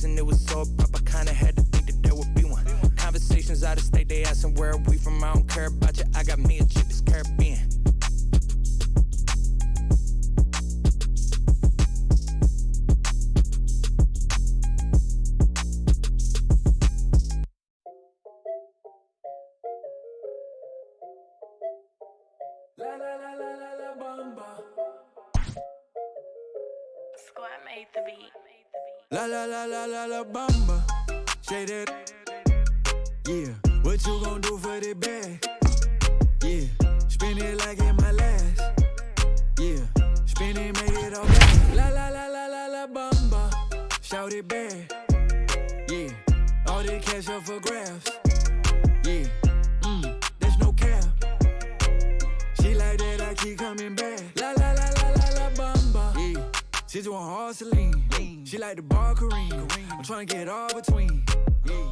years and it was so abrupt, I kinda had to think that there would be one. Conversations out of state, they asking where are we from, I don't care about you, I got me a chick that's Caribbean. La la la la la la bamba. Squad made the beat. La la la la la la bamba. Shaded. Yeah, what you gon' do for the bag? Yeah, spin it like in my last. Yeah, spin it, make it all back. La la la la la la bamba. Shout it back. Yeah, all the cash up for grabs. Yeah, there's no cap. She like that, I keep coming back. La la la la la la bamba. Yeah, she just want hard Celine. She like the bar Kareem. I'm tryna get all between. Yeah.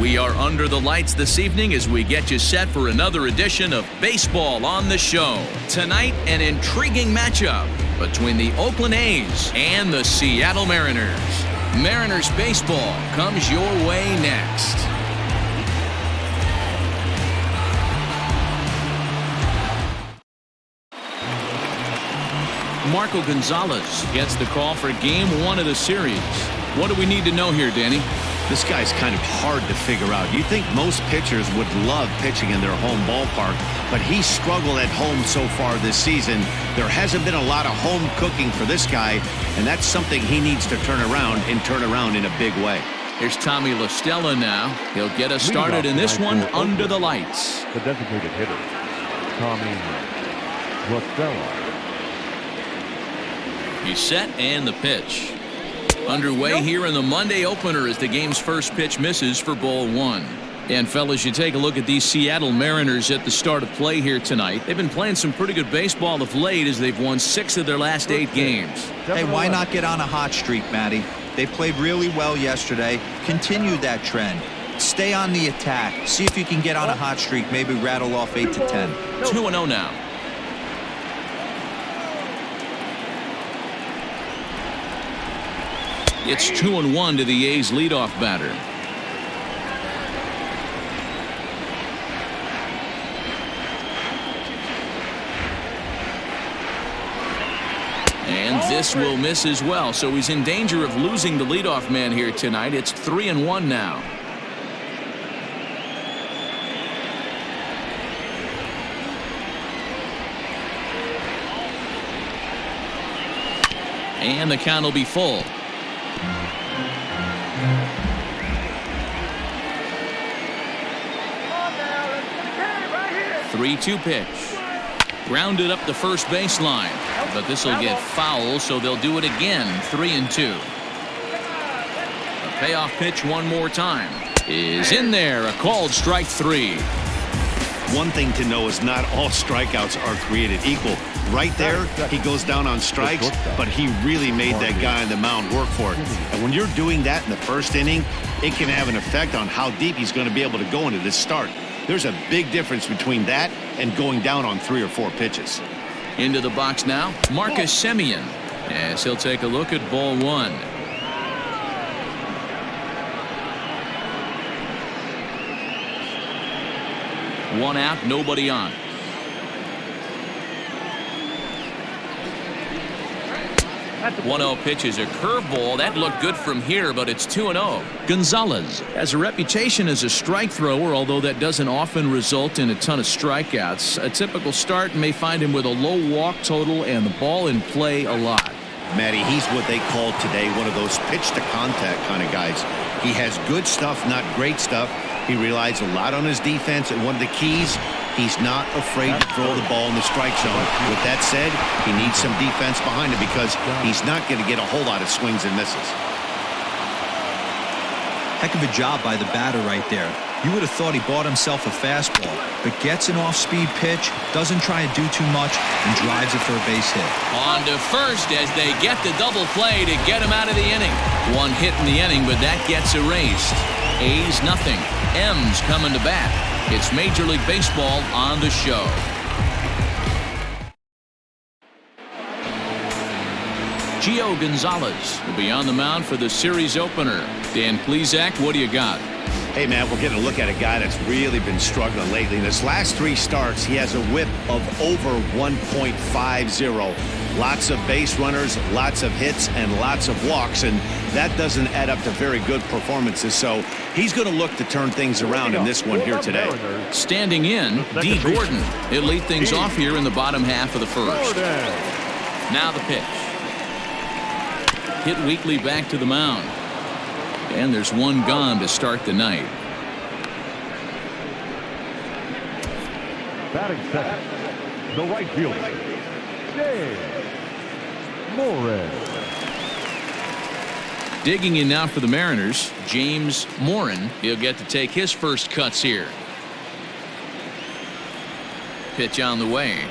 We are under the lights this evening as we get you set for another edition of Baseball on the Show. Tonight, an intriguing matchup between the Oakland A's and the Seattle Mariners. Mariners baseball comes your way next. Marco Gonzalez gets the call for Game 1 of the series. What do we need to know here, Danny? This guy's kind of hard to figure out. You think most pitchers would love pitching in their home ballpark, but he's struggled at home so far this season. There hasn't been a lot of home cooking for this guy, and that's something he needs to turn around in a big way. Here's Tommy La Stella now. He'll get us started in this one under the lights. The designated hitter, Tommy La Stella. He's set and the pitch. Underway here in the Monday opener as the game's first pitch misses for ball one. And fellas, you take a look at these Seattle Mariners at the start of play here tonight. They've been playing some pretty good baseball of late as they've won 6 of their last 8 games. Hey, why not get on a hot streak, Matty? They played really well yesterday. Continue that trend. Stay on the attack. See if you can get on a hot streak. Maybe rattle off 8 to 10. 2-0 now. It's 2-1 to the A's leadoff batter. And this will miss as well, so he's in danger of losing the leadoff man here tonight. It's 3-1 now. And the count will be full. 3-2 pitch. Grounded up the first baseline, but this will get foul, so they'll do it again. 3-2. A payoff pitch one more time is in there. A called strike 3. One thing to know is not all strikeouts are created equal. Right there, he goes down on strikes, but he really made that guy on the mound work for it. And when you're doing that in the first inning, it can have an effect on how deep he's going to be able to go into this start. There's a big difference between that and going down on 3 or 4 pitches. Into the box now, Marcus Semien, as he'll take a look at ball 1. One out, nobody on. 1-0 pitch is a curveball. That looked good from here, but it's 2-0. Gonzalez has a reputation as a strike thrower, although that doesn't often result in a ton of strikeouts. A typical start may find him with a low walk total and the ball in play a lot. Matty, he's what they call today one of those pitch to contact kind of guys. He has good stuff, not great stuff. He relies a lot on his defense, and one of the keys, he's not afraid to throw the ball in the strike zone. With that said, he needs some defense behind him because he's not going to get a whole lot of swings and misses. Heck of a job by the batter right there. You would have thought he bought himself a fastball, but gets an off-speed pitch, doesn't try to do too much, and drives it for a base hit. On to first as they get the double play to get him out of the inning. One hit in the inning, but that gets erased. A's nothing. M's coming to bat. It's Major League Baseball on the Show. Gio Gonzalez will be on the mound for the series opener. Dan Plesac, what do you got? Hey, man, we're getting a look at a guy that's really been struggling lately. In his last 3 starts, he has a whip of over 1.50. Lots of base runners, lots of hits, and lots of walks, and that doesn't add up to very good performances. So he's going to look to turn things around in this one here today. Standing in, D. Gordon. He'll lead things off here in the bottom half of the first. Now the pitch. Hit weakly back to the mound. And there's one gone to start the night. Batting second, the right fielder, James Moran. Digging in now for the Mariners, James Moran. He'll get to take his first cuts here. Pitch on the way.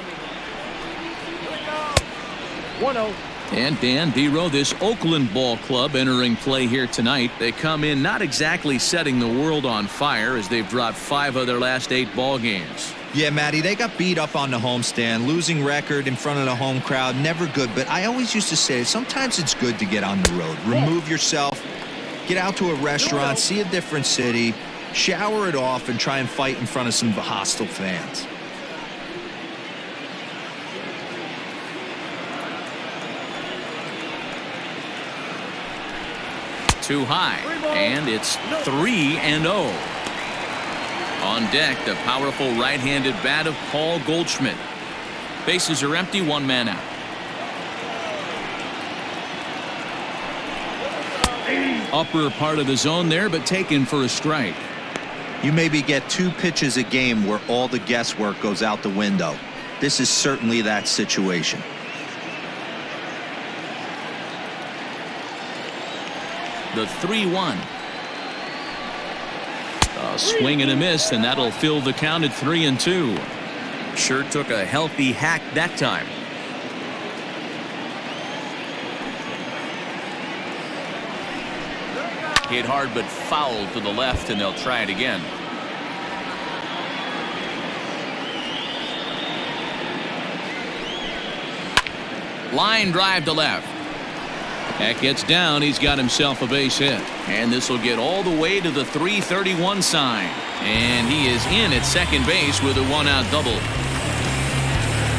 1-0. And Dan Vero, this Oakland ball club entering play here tonight. They come in not exactly setting the world on fire as they've dropped 5 of their last 8 ball games. Yeah, Matty, they got beat up on the homestand. Losing record in front of the home crowd, never good. But I always used to say sometimes it's good to get on the road. Remove yourself, get out to a restaurant, see a different city, shower it off, and try and fight in front of some hostile fans. Too high, and it's 3-0. On deck, the powerful right-handed bat of Paul Goldschmidt. Bases are empty, 1 man out. Upper part of the zone there, but taken for a strike. You maybe get 2 pitches a game where all the guesswork goes out the window. This is certainly that situation. The 3-1. A swing and a miss, and that'll fill the count at 3-2. Sure took a healthy hack that time. Hit hard but foul to the left, and they'll try it again. Line drive to left. That gets down. He's got himself a base hit. And this will get all the way to the 331 sign. And he is in at second base with a 1-out double.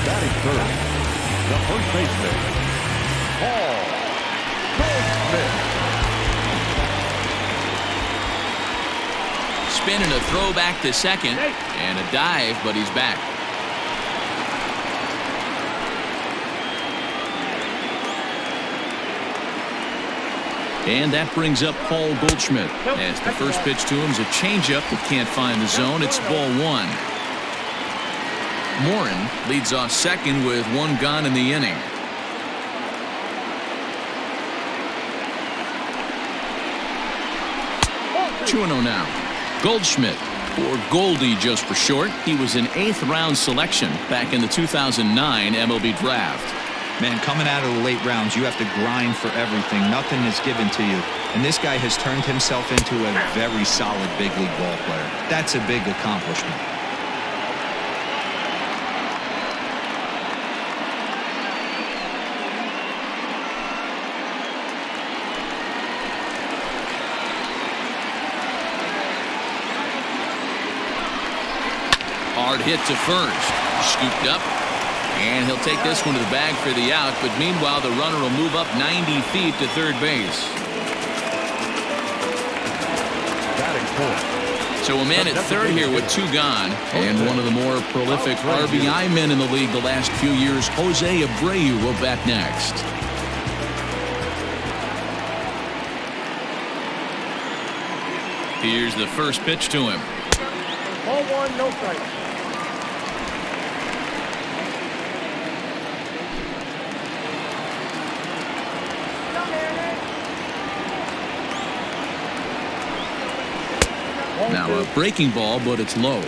Batting third, the first baseman, Paul Goldschmidt. Spin and a throw back to second. And a dive, but he's back. And that brings up Paul Goldschmidt as the first pitch to him is a changeup that can't find the zone. It's ball 1. Moran leads off second with 1 gone in the inning. Two 2-0 now. Goldschmidt, or Goldie just for short. He was an 8th round selection back in the 2009 MLB draft. Man, coming out of the late rounds, you have to grind for everything. Nothing is given to you. And this guy has turned himself into a very solid big league ball player. That's a big accomplishment. Hard hit to first. Scooped up. And he'll take this one to the bag for the out, but meanwhile the runner will move up 90 feet to third base. So a man at third here with 2 gone, and one of the more prolific RBI men in the league the last few years, Jose Abreu, will bat next. Here's the first pitch to him. Ball 1, no strike. Now a breaking ball, but it's low.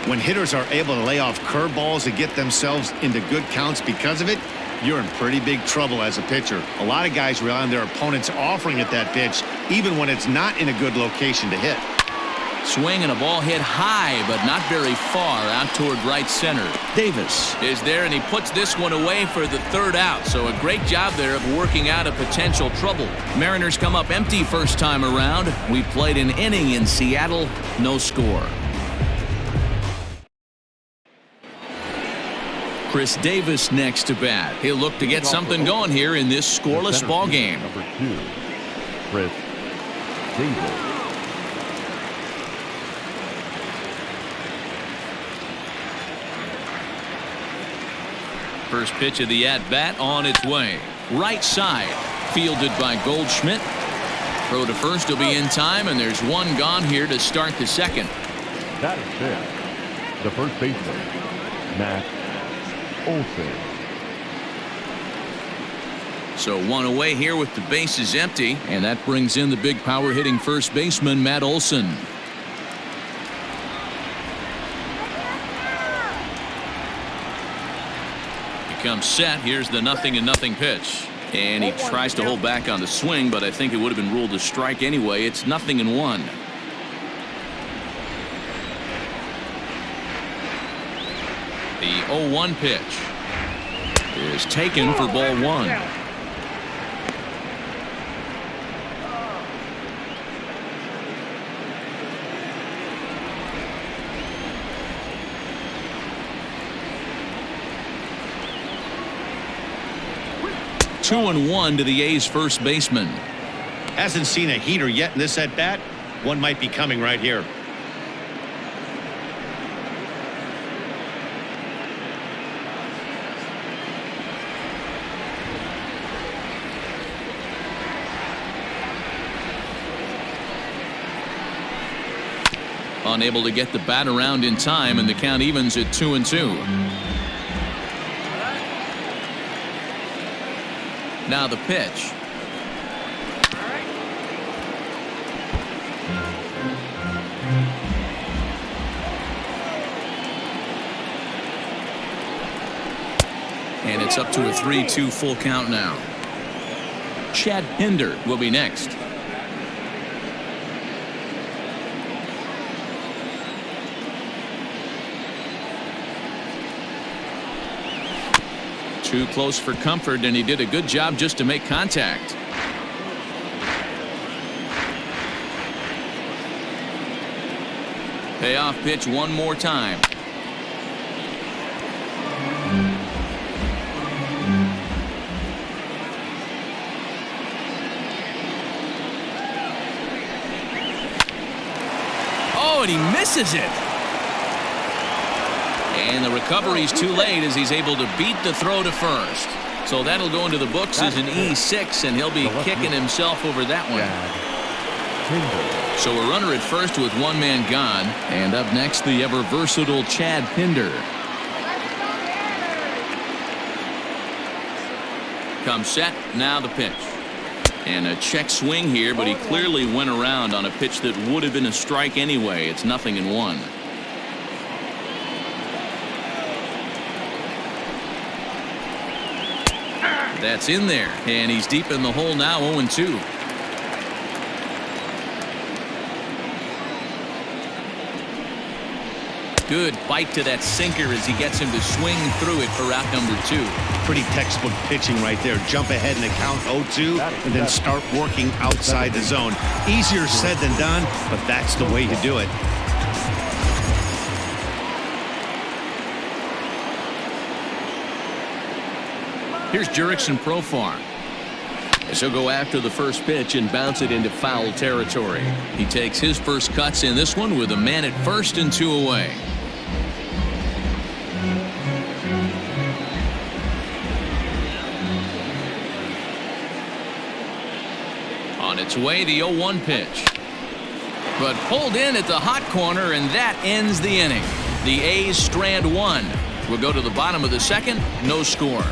When hitters are able to lay off curveballs and get themselves into good counts because of it, you're in pretty big trouble as a pitcher. A lot of guys rely on their opponents offering at that pitch, even when it's not in a good location to hit. Swing and a ball hit high, but not very far out toward right center. Davis is there, and he puts this one away for the third out. So a great job there of working out a potential trouble. Mariners come up empty first time around. We played an inning in Seattle. No score. Chris Davis next to bat. He'll look to get something going here in this scoreless ball game. Number 2, Chris Davis. First pitch of the at-bat on its way. Right side. Fielded by Goldschmidt. Throw to first will be in time, and there's one gone here to start the second. That is fair. The first baseman, Matt Olson. So one away here with the bases empty, and that brings in the big power hitting first baseman, Matt Olson. Comes set. Here's the 0-0 pitch, and he tries to hold back on the swing, but I think it would have been ruled a strike anyway. It's 0-1. The 0-1 pitch is taken for ball one. Two and one to the A's first baseman. Hasn't seen a heater yet in this at bat. One might be coming right here. Unable to get the bat around in time, and the count evens at 2-2. Now the pitch. And it's up to a 3-2 full count now. Chad Pinder will be next. Too close for comfort, and he did a good job just to make contact. Payoff pitch one more time. Oh, and he misses it. And the recovery's too late as he's able to beat the throw to first. So that'll go into the books as an E6, and he'll be kicking himself over that one. So a runner at first with one man gone. And up next, the ever versatile Chad Pinder. Comes set, now the pitch. And a check swing here, but he clearly went around on a pitch that would have been a strike anyway. It's 0-1. That's in there, and he's deep in the hole now, 0-2. Good bite to that sinker as he gets him to swing through it for out number 2. Pretty textbook pitching right there. Jump ahead in the count 0-2 and then start working outside the zone. Easier said than done, but that's the way to do it. Here's Jurickson Profar. As he'll go after the first pitch and bounce it into foul territory. He takes his first cuts in this one with a man at first and 2 away. On its way, the 0-1 pitch. But pulled in at the hot corner, and that ends the inning. The A's strand one. We'll go to the bottom of the second. No score.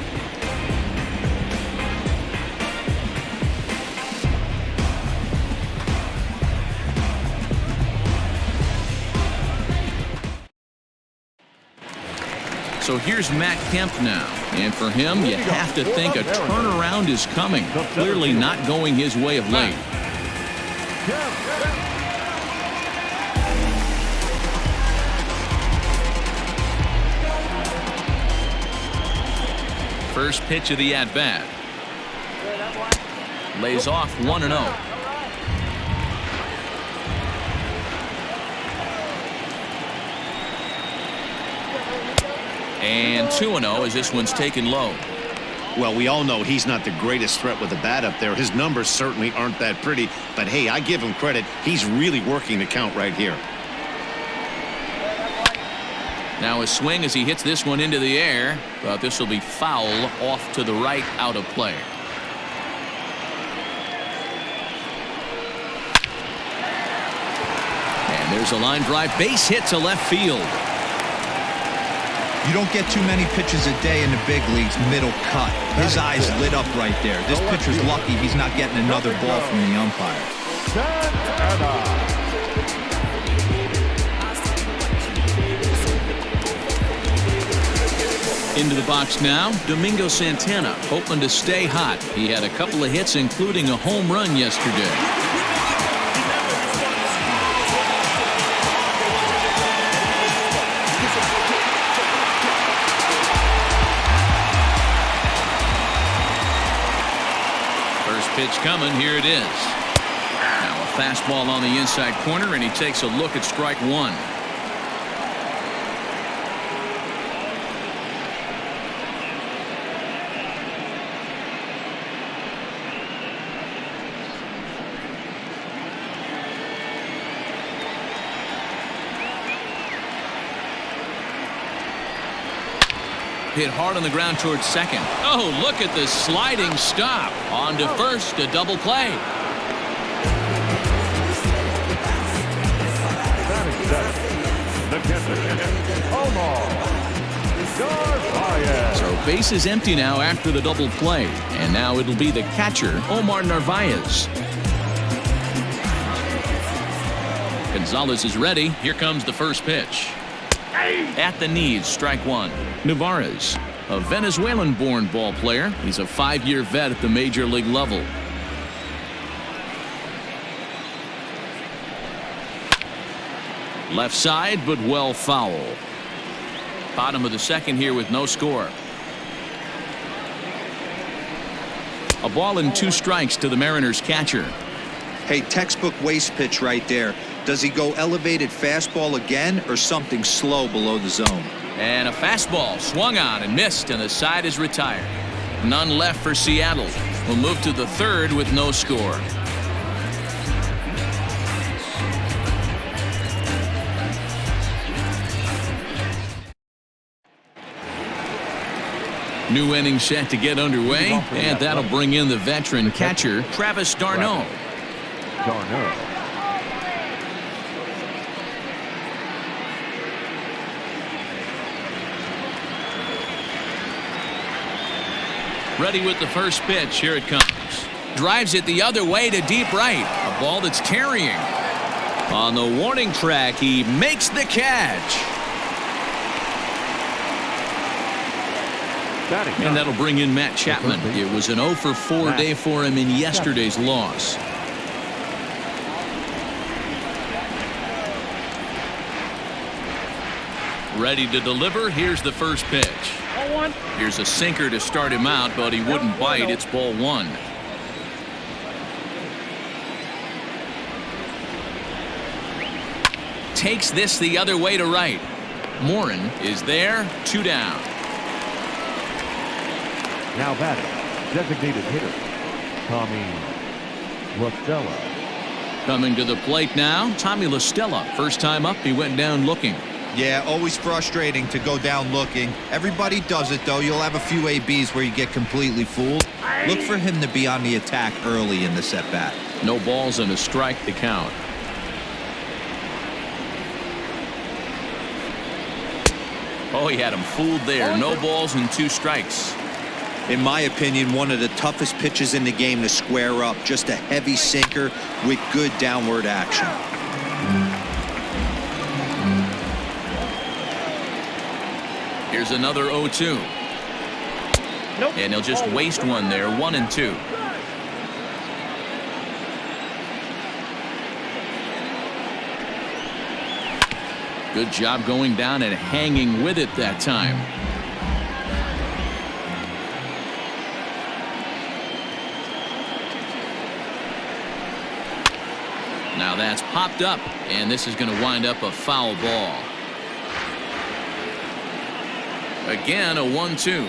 So here's Matt Kemp now. And for him, you have to think a turnaround is coming. Clearly not going his way of late. First pitch of the at-bat. Lays off 1-0. And 2-0 as this one's taken low. Well, we all know he's not the greatest threat with the bat up there. His numbers certainly aren't that pretty. But, hey, I give him credit. He's really working the count right here. Now a swing as he hits this one into the air. But this will be foul off to the right, out of play. And there's a line drive. Base hit to left field. You don't get too many pitches a day in the big leagues middle cut. His eyes lit up right there. This pitcher's lucky he's not getting another ball from the umpire. Into the box now, Domingo Santana, hoping to stay hot. He had a couple of hits, including a home run yesterday. Pitch coming. Here it is. Now a fastball on the inside corner, and he takes a look at strike one. Hit hard on the ground towards second. Oh, look at the sliding stop. On to first, a double play. So base is empty now after the double play. And now it'll be the catcher, Omar Narvaez. Gonzalez is ready. Here comes the first pitch. At the knees, strike one. Narvaez, a Venezuelan-born ball player. He's a 5-year vet at the major league level. Left side, but well foul. Bottom of the second here with no score. A ball and 2 strikes to the Mariners catcher. Hey, textbook waste pitch right there. Does he go elevated fastball again or something slow below the zone? And a fastball swung on and missed, and the side is retired. None left for Seattle. We'll move to the third with no score. New inning set to get underway, and that'll bring in the veteran catcher, Travis d'Arnaud. Ready with the first pitch. Here it comes. Drives it the other way to deep right. A ball that's carrying. On the warning track, he makes the catch. And that'll bring in Matt Chapman. It was an 0 for 4 day for him in yesterday's loss. Ready to deliver. Here's the first pitch. Here's a sinker to start him out, but he wouldn't bite. It's ball one. Takes this the other way to right. Morin is there. 2 down. Now batting, designated hitter, Tommy LaStella. Coming to the plate now, Tommy LaStella. First time up, he went down looking. Yeah, always frustrating to go down looking. Everybody does it, though. You'll have a few ABs where you get completely fooled. Look for him to be on the attack early in the at-bat. No balls and a strike to count. Oh, he had him fooled there. No balls and 2 strikes. In my opinion, one of the toughest pitches in the game to square up. Just a heavy sinker with good downward action. Here's another 0-2. Nope. And he'll just waste one there. 1-2. Good job going down and hanging with it that time. Now that's popped up, and this is going to wind up a foul ball. Again, a 1-2.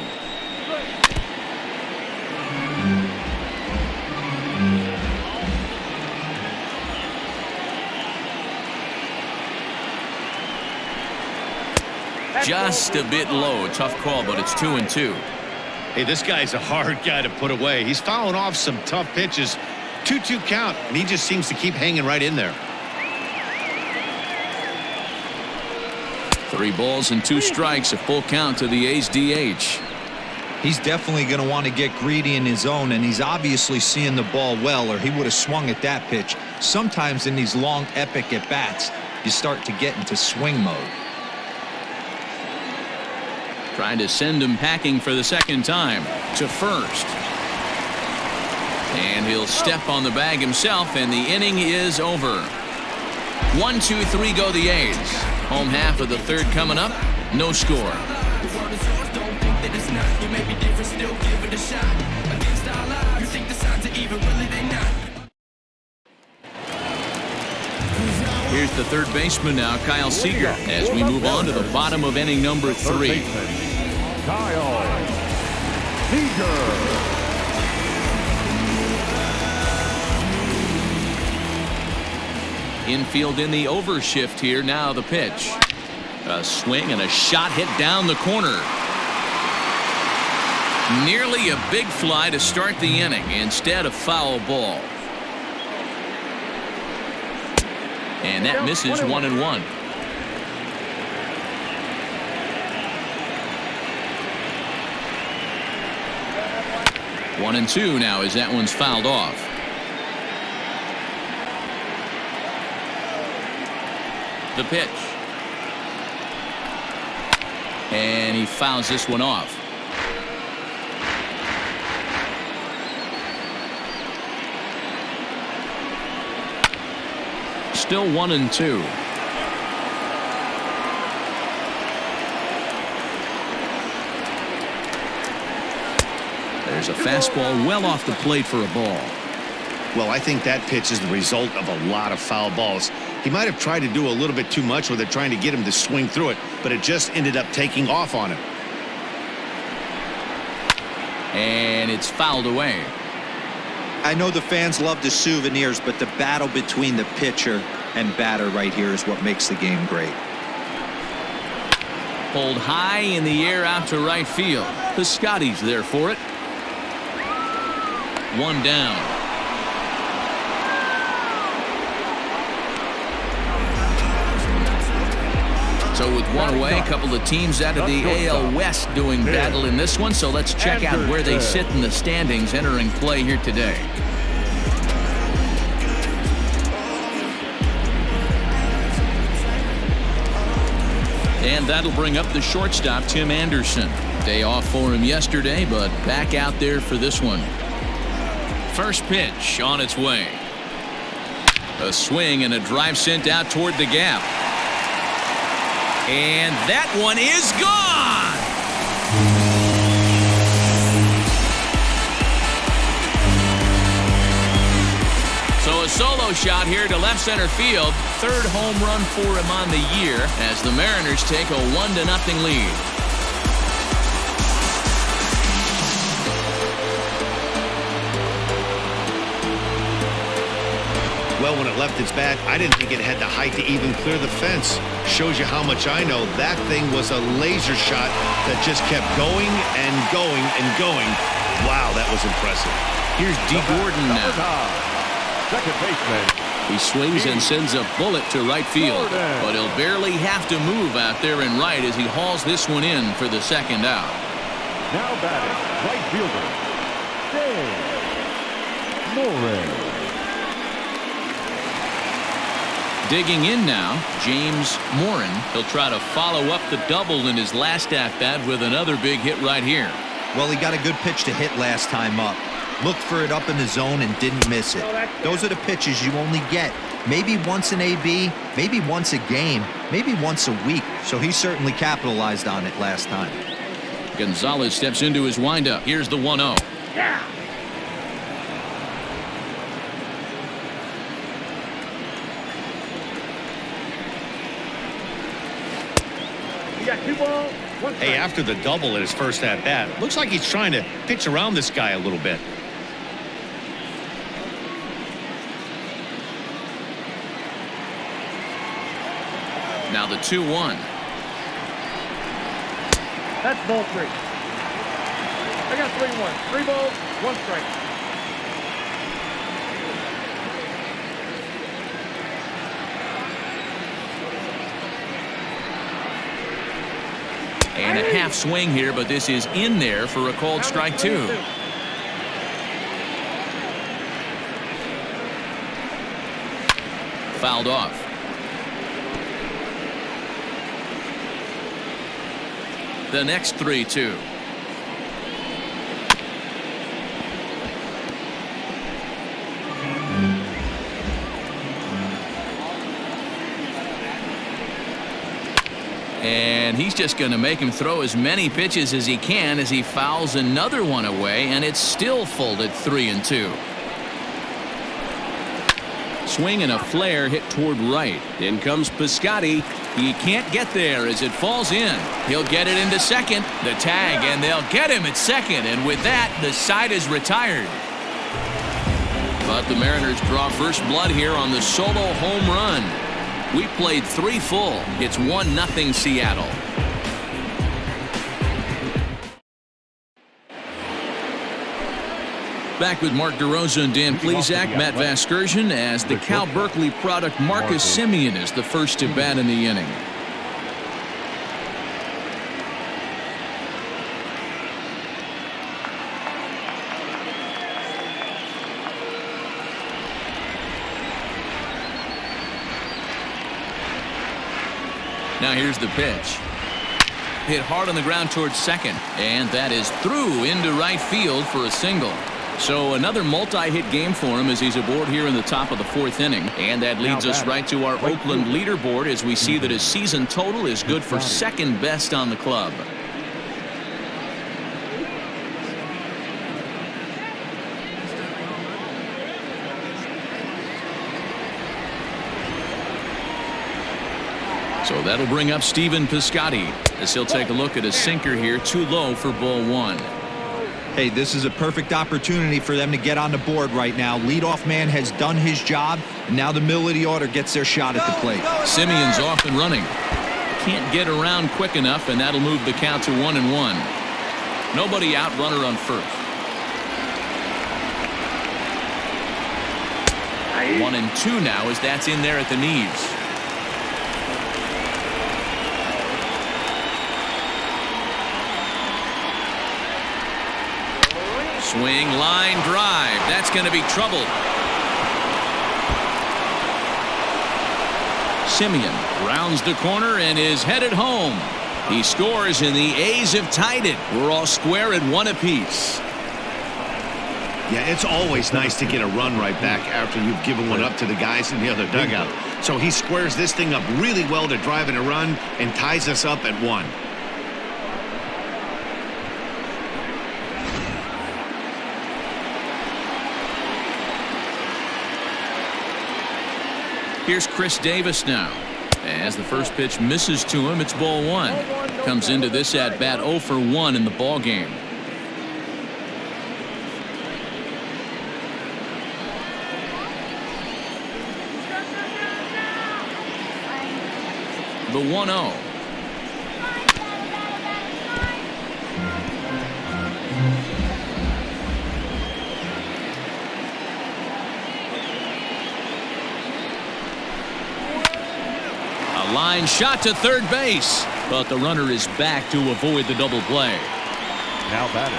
Just a bit low. Tough call, but it's 2-2. Hey, this guy's a hard guy to put away. He's fouling off some tough pitches. 2-2 count, and he just seems to keep hanging right in there. 3 balls and 2 strikes, a full count to the A's DH. He's definitely going to want to get greedy in his zone, and he's obviously seeing the ball well, or he would have swung at that pitch. Sometimes in these long, epic at-bats, you start to get into swing mode. Trying to send him packing for the second time to first. And he'll step on the bag himself, and the inning is over. 1, 2, 3 go the A's. Home half of the third coming up. No score. Here's the third baseman now, Kyle Seager, as we move on to the bottom of inning number 3. Kyle Seager. Infield in the overshift here. Now the pitch. A swing and a shot hit down the corner. Nearly a big fly to start the inning. Instead, a foul ball. And that misses 1-1. One and 2 now as that one's fouled off. The pitch. And he fouls this one off. Still 1-2. There's a fastball well off the plate for a ball. Well, I think that pitch is the result of a lot of foul balls. He might have tried to do a little bit too much with it, trying to get him to swing through it, but it just ended up taking off on him. And it's fouled away. I know the fans love the souvenirs, but the battle between the pitcher and batter right here is what makes the game great. Pulled high in the air out to right field. The Scotties there for it. One down. So with one away, a couple of teams out of the AL West doing battle in this one. So let's check out where they sit in the standings entering play here today. And that'll bring up the shortstop, Tim Anderson. Day off for him yesterday, but back out there for this one. First pitch on its way. A swing and a drive sent out toward the gap. And that one is gone. So a solo shot here to left center field. Third home run for him on the year as the Mariners take a 1-0 lead. Well, when it left its bat, I didn't think it had the height to even clear the fence. Shows you how much I know. That thing was a laser shot that just kept going and going and going. Wow, that was impressive. Here's D. Gordon now. Second baseman. He swings and sends a bullet to right field, but he'll barely have to move out there in right as he hauls this one in for the second out. Now batting, right fielder, Dave Morris. Digging in now, James Morin. He'll try to follow up the double in his last at-bat with another big hit right here. Well, he got a good pitch to hit last time up. Looked for it up in the zone and didn't miss it. Those are the pitches you only get maybe once in AB, maybe once a game, maybe once a week. So he certainly capitalized on it last time. Gonzalez steps into his windup. Here's the 1-0. You got 2 balls, 1 strike. Hey, after the double at his first at-bat, looks like he's trying to pitch around this guy a little bit. Now the 2-1. That's ball 3. I got 3-1. 3 balls, 1 strike. And a half swing here, but this is in there for a called strike 2. Fouled off. The next 3-2. And he's just going to make him throw as many pitches as he can as he fouls another one away, and it's still folded 3-2. Swing and a flare hit toward right. In comes Piscotty. He can't get there as it falls in. He'll get it into second. The tag, and they'll get him at second. And with that, the side is retired. But the Mariners draw first blood here on the solo home run. We played 3 full. It's 1-0 Seattle. Back with Mark DeRosa and Dan Plesac, Matt Vasgersian, as the Cal Berkeley product Marcus Semien is the first to bat in the inning. Now here's the pitch. Hit hard on the ground towards second, and that is through into right field for a single. So another multi-hit game for him as he's aboard here in the top of the 4th inning. And that leads us right to our Oakland leaderboard as we see that his season total is good for second best on the club. So that'll bring up Stephen Piscotty as he'll take a look at a sinker here, too low for ball 1. Hey, this is a perfect opportunity for them to get on the board right now. Leadoff man has done his job, and now the middle of the order gets their shot at the plate. Simeon's off and running. Can't get around quick enough, and that'll move the count to 1-1. Nobody out, runner on first. 1-2 now as that's in there at the knees. Swing, line drive. That's going to be trouble. Semien rounds the corner and is headed home. He scores, and the A's have tied it. We're all square at 1 apiece. Yeah, it's always nice to get a run right back after you've given one up to the guys in the other dugout. So he squares this thing up really well to drive in a run and ties us up at 1. Here's Chris Davis now. As the first pitch misses to him, it's ball 1. Comes into this at bat 0 for 1 in the ball game. The 1-0. Line shot to third base, but the runner is back to avoid the double play. Now batting.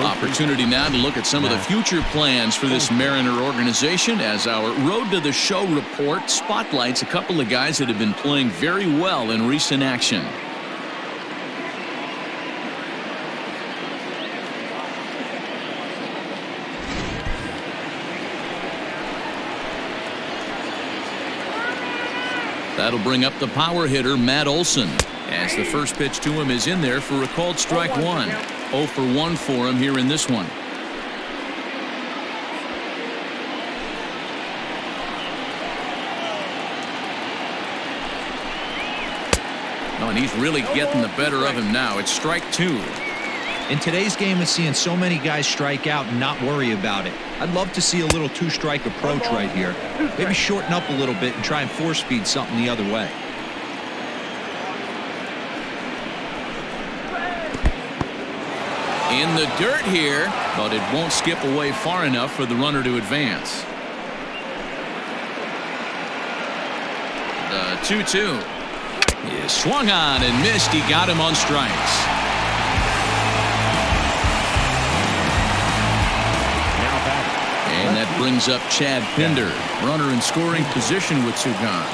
Opportunity now to look at some of the future plans for this Mariner organization as our Road to the Show report spotlights a couple of guys that have been playing very well in recent action. That'll bring up the power hitter, Matt Olson, as the first pitch to him is in there for a called strike 1. 0 for 1 for him here in this one. Oh, and he's really getting the better of him now. It's strike 2. In today's game, we're seeing so many guys strike out and not worry about it. I'd love to see a little two-strike approach right here. Maybe shorten up a little bit and try and force-feed something the other way. In the dirt here, but it won't skip away far enough for the runner to advance. The 2-2 is swung on and missed. He got him on strikes. And that brings up Chad Pinder, runner in scoring position with two gone.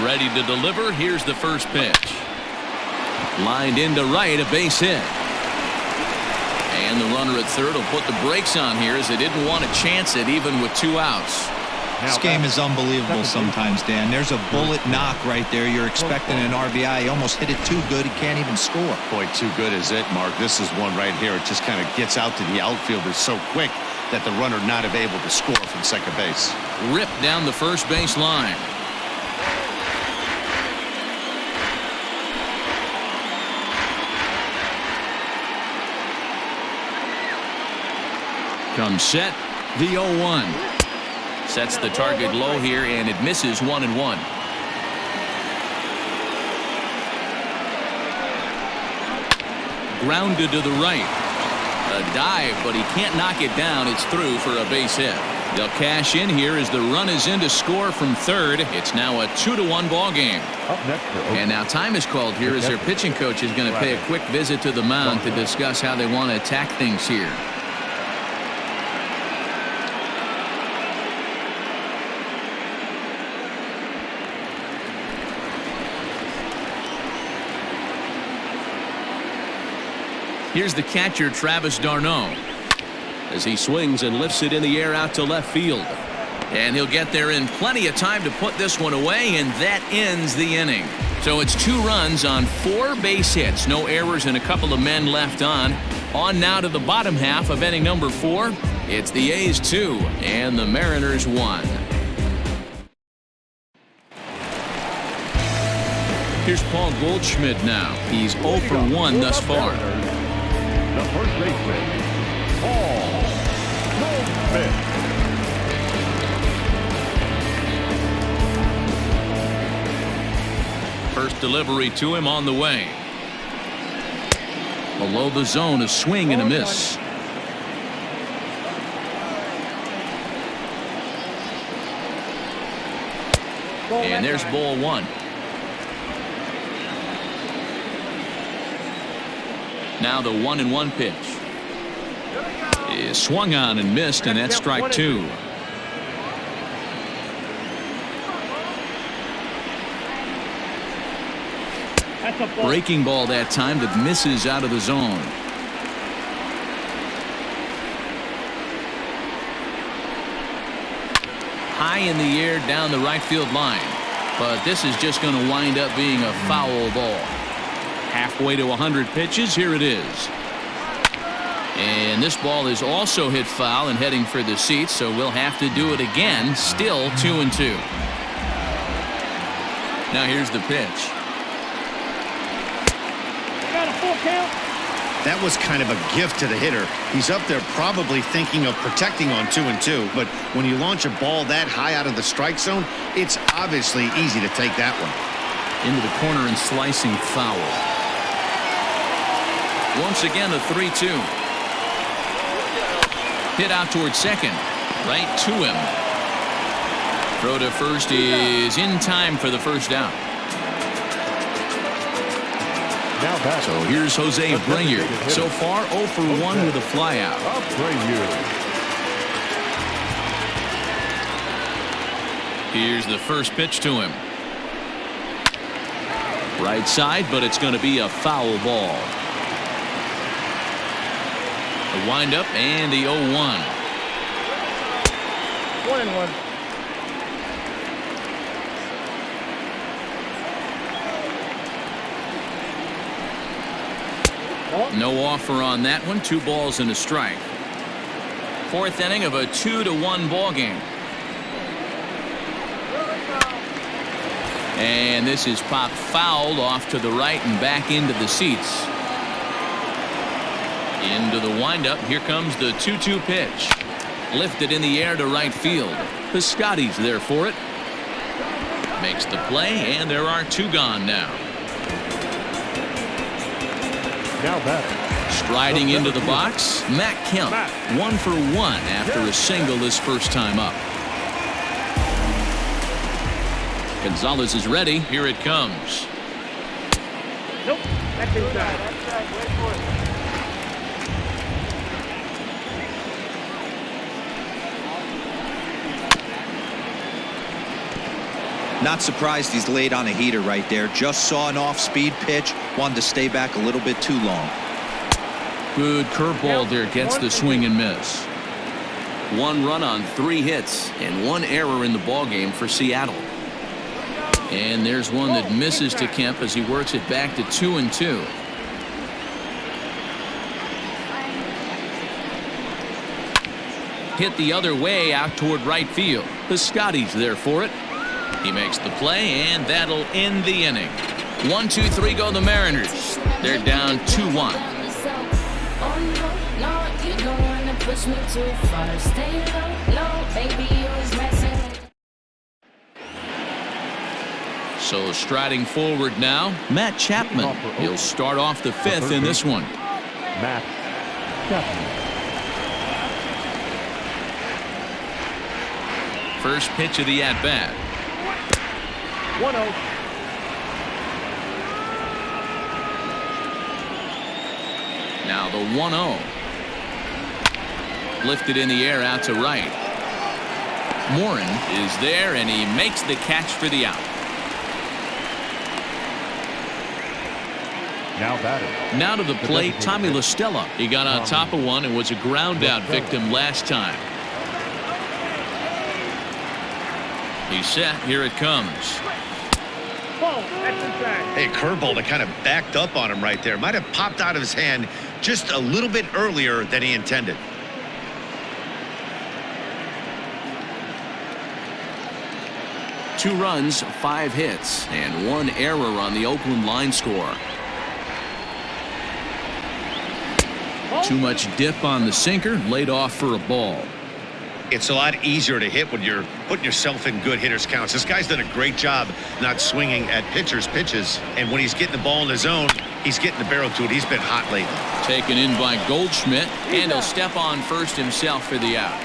Ready to deliver. Here's the first pitch. Lined into right, a base hit. And the runner at third will put the brakes on here as they didn't want to chance it even with 2 outs. This game is unbelievable sometimes, Dan. There's a bullet knock right there. You're expecting an RBI. He almost hit it too good. He can't even score. Boy, too good is it, Mark. This is one right here. It just kind of gets out to the outfielder so quick that the runner not able to score from second base. Ripped down the first base line. Comes set, the 0-1. Sets the target low here, and it misses 1-1. Grounded to the right. A dive, but he can't knock it down. It's through for a base hit. They'll cash in here as the run is in to score from third. It's now a 2-1 ball game. And now time is called here as their pitching coach is going to pay a quick visit to the mound to discuss how they want to attack things here. Here's the catcher, Travis d'Arnaud, as he swings and lifts it in the air out to left field. And he'll get there in plenty of time to put this one away, and that ends the inning. So it's 2 runs on 4 base hits. No errors and a couple of men left on. On now to the bottom half of inning number 4. It's the A's 2 and the Mariners 1. Here's Paul Goldschmidt now. He's 0 for 1 thus far. The first baseman, Paul Goldschmidt. First delivery to him on the way. Below the zone, a swing and a miss. And there's ball 1. Now the 1-1 pitch is swung on and missed, and that's strike 2. Breaking ball that time that misses out of the zone. High in the air down the right field line, but this is just going to wind up being a foul ball. Halfway to 100 pitches, here it is. And this ball is also hit foul and heading for the seats, so we'll have to do it again. Still 2-2. Now here's the pitch. Got a full count. That was kind of a gift to the hitter. He's up there probably thinking of protecting on 2-2, but when you launch a ball that high out of the strike zone, it's obviously easy to take that one. Into the corner and slicing foul. Once again, a 3-2. Hit out towards second. Right to him. Throw to first is in time for the first out. So here's Jose Abreu. So far, 0 for 1 with a flyout. Here's the first pitch to him. Right side, but it's going to be a foul ball. The windup and the 0-1. 1-1. No offer on that one. 2 balls and a strike. 4th inning of a 2-1 ball game. And this is popped foul off to the right and back into the seats. Into the windup. Here comes the 2-2 pitch. Lifted in the air to right field. Piscotty's there for it. Makes the play, and there are 2 gone now. Now batting. Striding into the box, Matt Kemp. 1 for 1 after a single his first time up. Gonzalez is ready. Here it comes. Nope. That's inside. Wait for it. Not surprised he's laid on a heater right there. Just saw an off-speed pitch. Wanted to stay back a little bit too long. Good curveball there. Gets the swing and miss. 1 run on 3 hits and 1 error in the ballgame for Seattle. And there's one that misses to Kemp as he works it back to 2-2. Hit the other way out toward right field. Piscotty's there for it. He makes the play, and that'll end the inning. 1, 2, 3 go the Mariners. They're down 2-1. So striding forward now, Matt Chapman. He'll start off the 5th in this one. Matt Chapman. First pitch of the at-bat. 1-0. Now the 1-0. Lifted in the air out to right. Morin is there, and he makes the catch for the out. Now batting. Now to the plate, Tommy La Stella. He got on top of one and was a ground out victim last time. He's set. Here it comes. Hey, curveball that kind of backed up on him right there. Might have popped out of his hand just a little bit earlier than he intended. Two runs, 5 hits, and 1 error on the Oakland line score. Too much dip on the sinker, laid off for a ball. It's a lot easier to hit when you're putting yourself in good hitters counts. This guy's done a great job not swinging at pitchers' pitches. And when he's getting the ball in the zone, he's getting the barrel to it. He's been hot lately. Taken in by Goldschmidt, and he'll step on first himself for the out.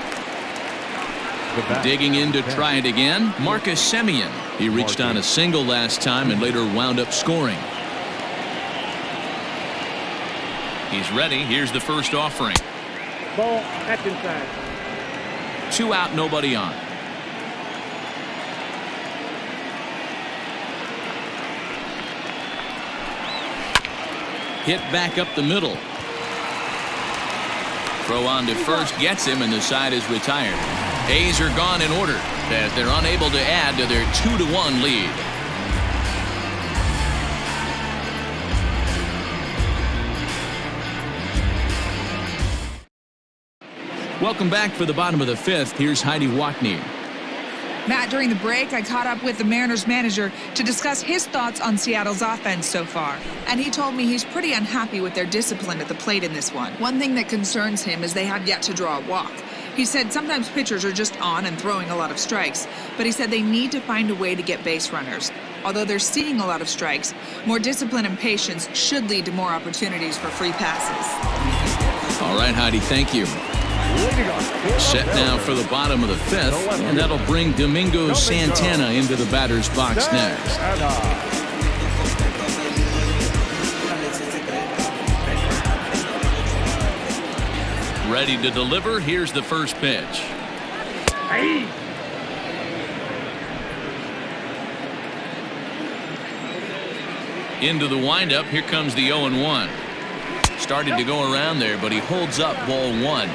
Digging in to try it again, Marcus Semien. He reached on a single last time and later wound up scoring. He's ready. Here's the first offering. Ball, that's inside. 2 out, nobody on. Hit back up the middle. Throw on to first gets him, and the side is retired. A's are gone in order as they're unable to add to their 2-1 lead. Welcome back for the bottom of the 5th. Here's Heidi Watney. Matt, during the break, I caught up with the Mariners manager to discuss his thoughts on Seattle's offense so far. And he told me he's pretty unhappy with their discipline at the plate in this one. One thing that concerns him is they have yet to draw a walk. He said sometimes pitchers are just on and throwing a lot of strikes, but he said they need to find a way to get base runners. Although they're seeing a lot of strikes, more discipline and patience should lead to more opportunities for free passes. All right, Heidi, thank you. Set now for the bottom of the 5th, and that'll bring Domingo Santana into the batter's box next. Ready to deliver. Here's the first pitch. Into the windup. Here comes the 0-1. Started to go around there, but he holds up ball 1.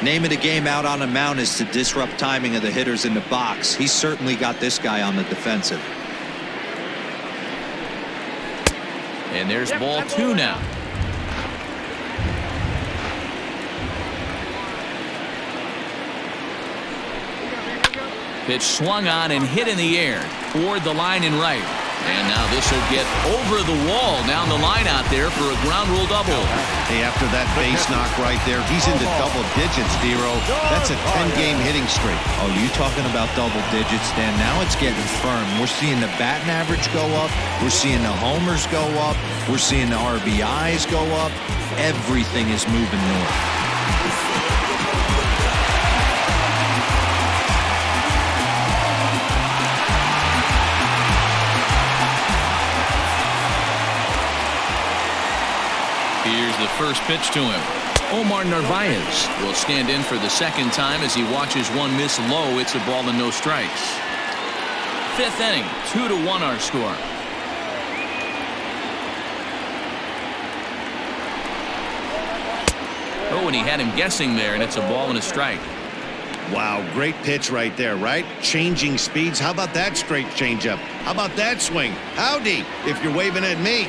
Name of the game out on the mound is to disrupt timing of the hitters in the box. He's certainly got this guy on the defensive. And there's ball 2 now. Pitch swung on and hit in the air toward the line and right. And now this will get over the wall down the line out there for a ground rule double. Hey, after that base knock right there, he's into double digits, Dero. That's a 10-game hitting streak. Oh, you talking about double digits, Dan? Now it's getting firm. We're seeing the batting average go up. We're seeing the homers go up. We're seeing the RBIs go up. Everything is moving north. Here's the first pitch to him. Omar Narvaez will stand in for the second time as he watches one miss low. It's a ball and no strikes. Fifth inning, 2-1 our score. Oh, and he had him guessing there, and it's a ball and a strike. Wow, great pitch right there, right? Changing speeds. How about that straight changeup? How about that swing? Howdy, if you're waving at me.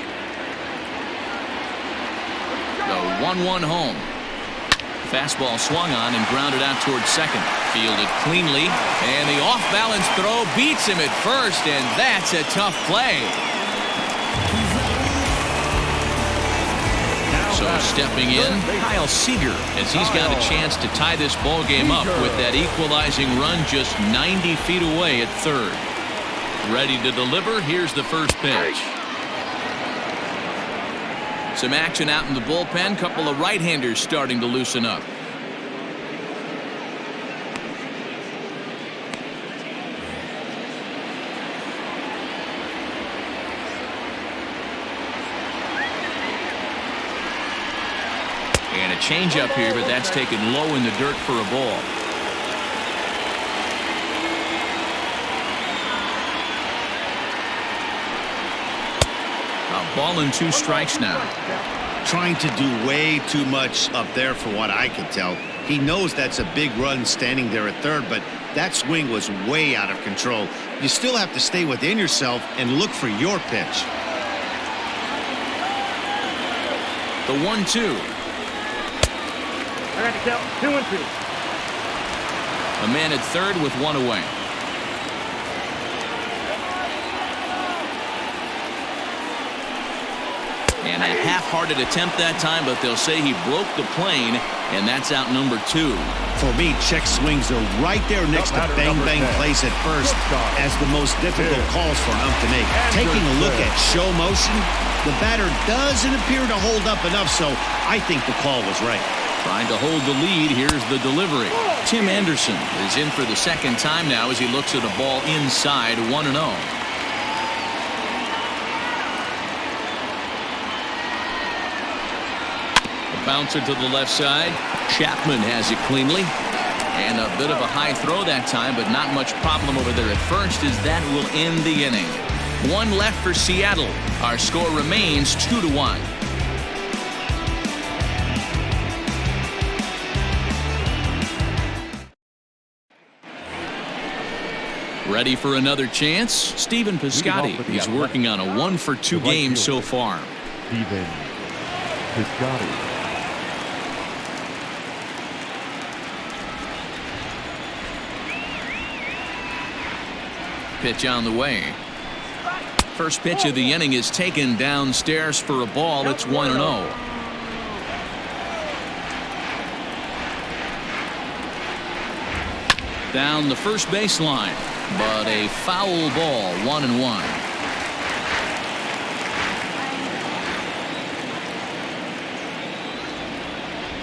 The 1-1 home. Fastball swung on and grounded out towards second. Fielded cleanly, and the off-balance throw beats him at first, and that's a tough play. So stepping in, Kyle Seager, as he's got a chance to tie this ball game up with that equalizing run just 90 feet away at third. Ready to deliver. Here's the first pitch. Some action out in the bullpen. Couple of right-handers starting to loosen up. And a changeup here, but that's taken low in the dirt for a ball. A ball and 2 strikes now. Trying to do way too much up there for what I can tell. He knows that's a big run standing there at third, but that swing was way out of control. You still have to stay within yourself and look for your pitch. The 1-2. I got to count 2-2. A man at third with 1 away. And a half-hearted attempt that time, but they'll say he broke the plane, and that's out number 2. For me, check swings are right there next to bang-bang plays at first as the most difficult calls for an ump to make. Taking a look at show motion, the batter doesn't appear to hold up enough, so I think the call was right. Trying to hold the lead. Here's the delivery. Tim Anderson is in for the second time now as he looks at a ball inside 1-0. Bouncer to the left side. Chapman has it cleanly. And a bit of a high throw that time, but not much problem over there at first, as that will end the inning. 1 left for Seattle. Our score remains 2-1. Ready for another chance? Stephen Piscotty. He's working on a 1-for-2 game so far. Stephen Piscotty. Pitch on the way. First pitch of the inning is taken downstairs for a ball. It's 1-0. Down the first baseline, but a foul ball. 1-1.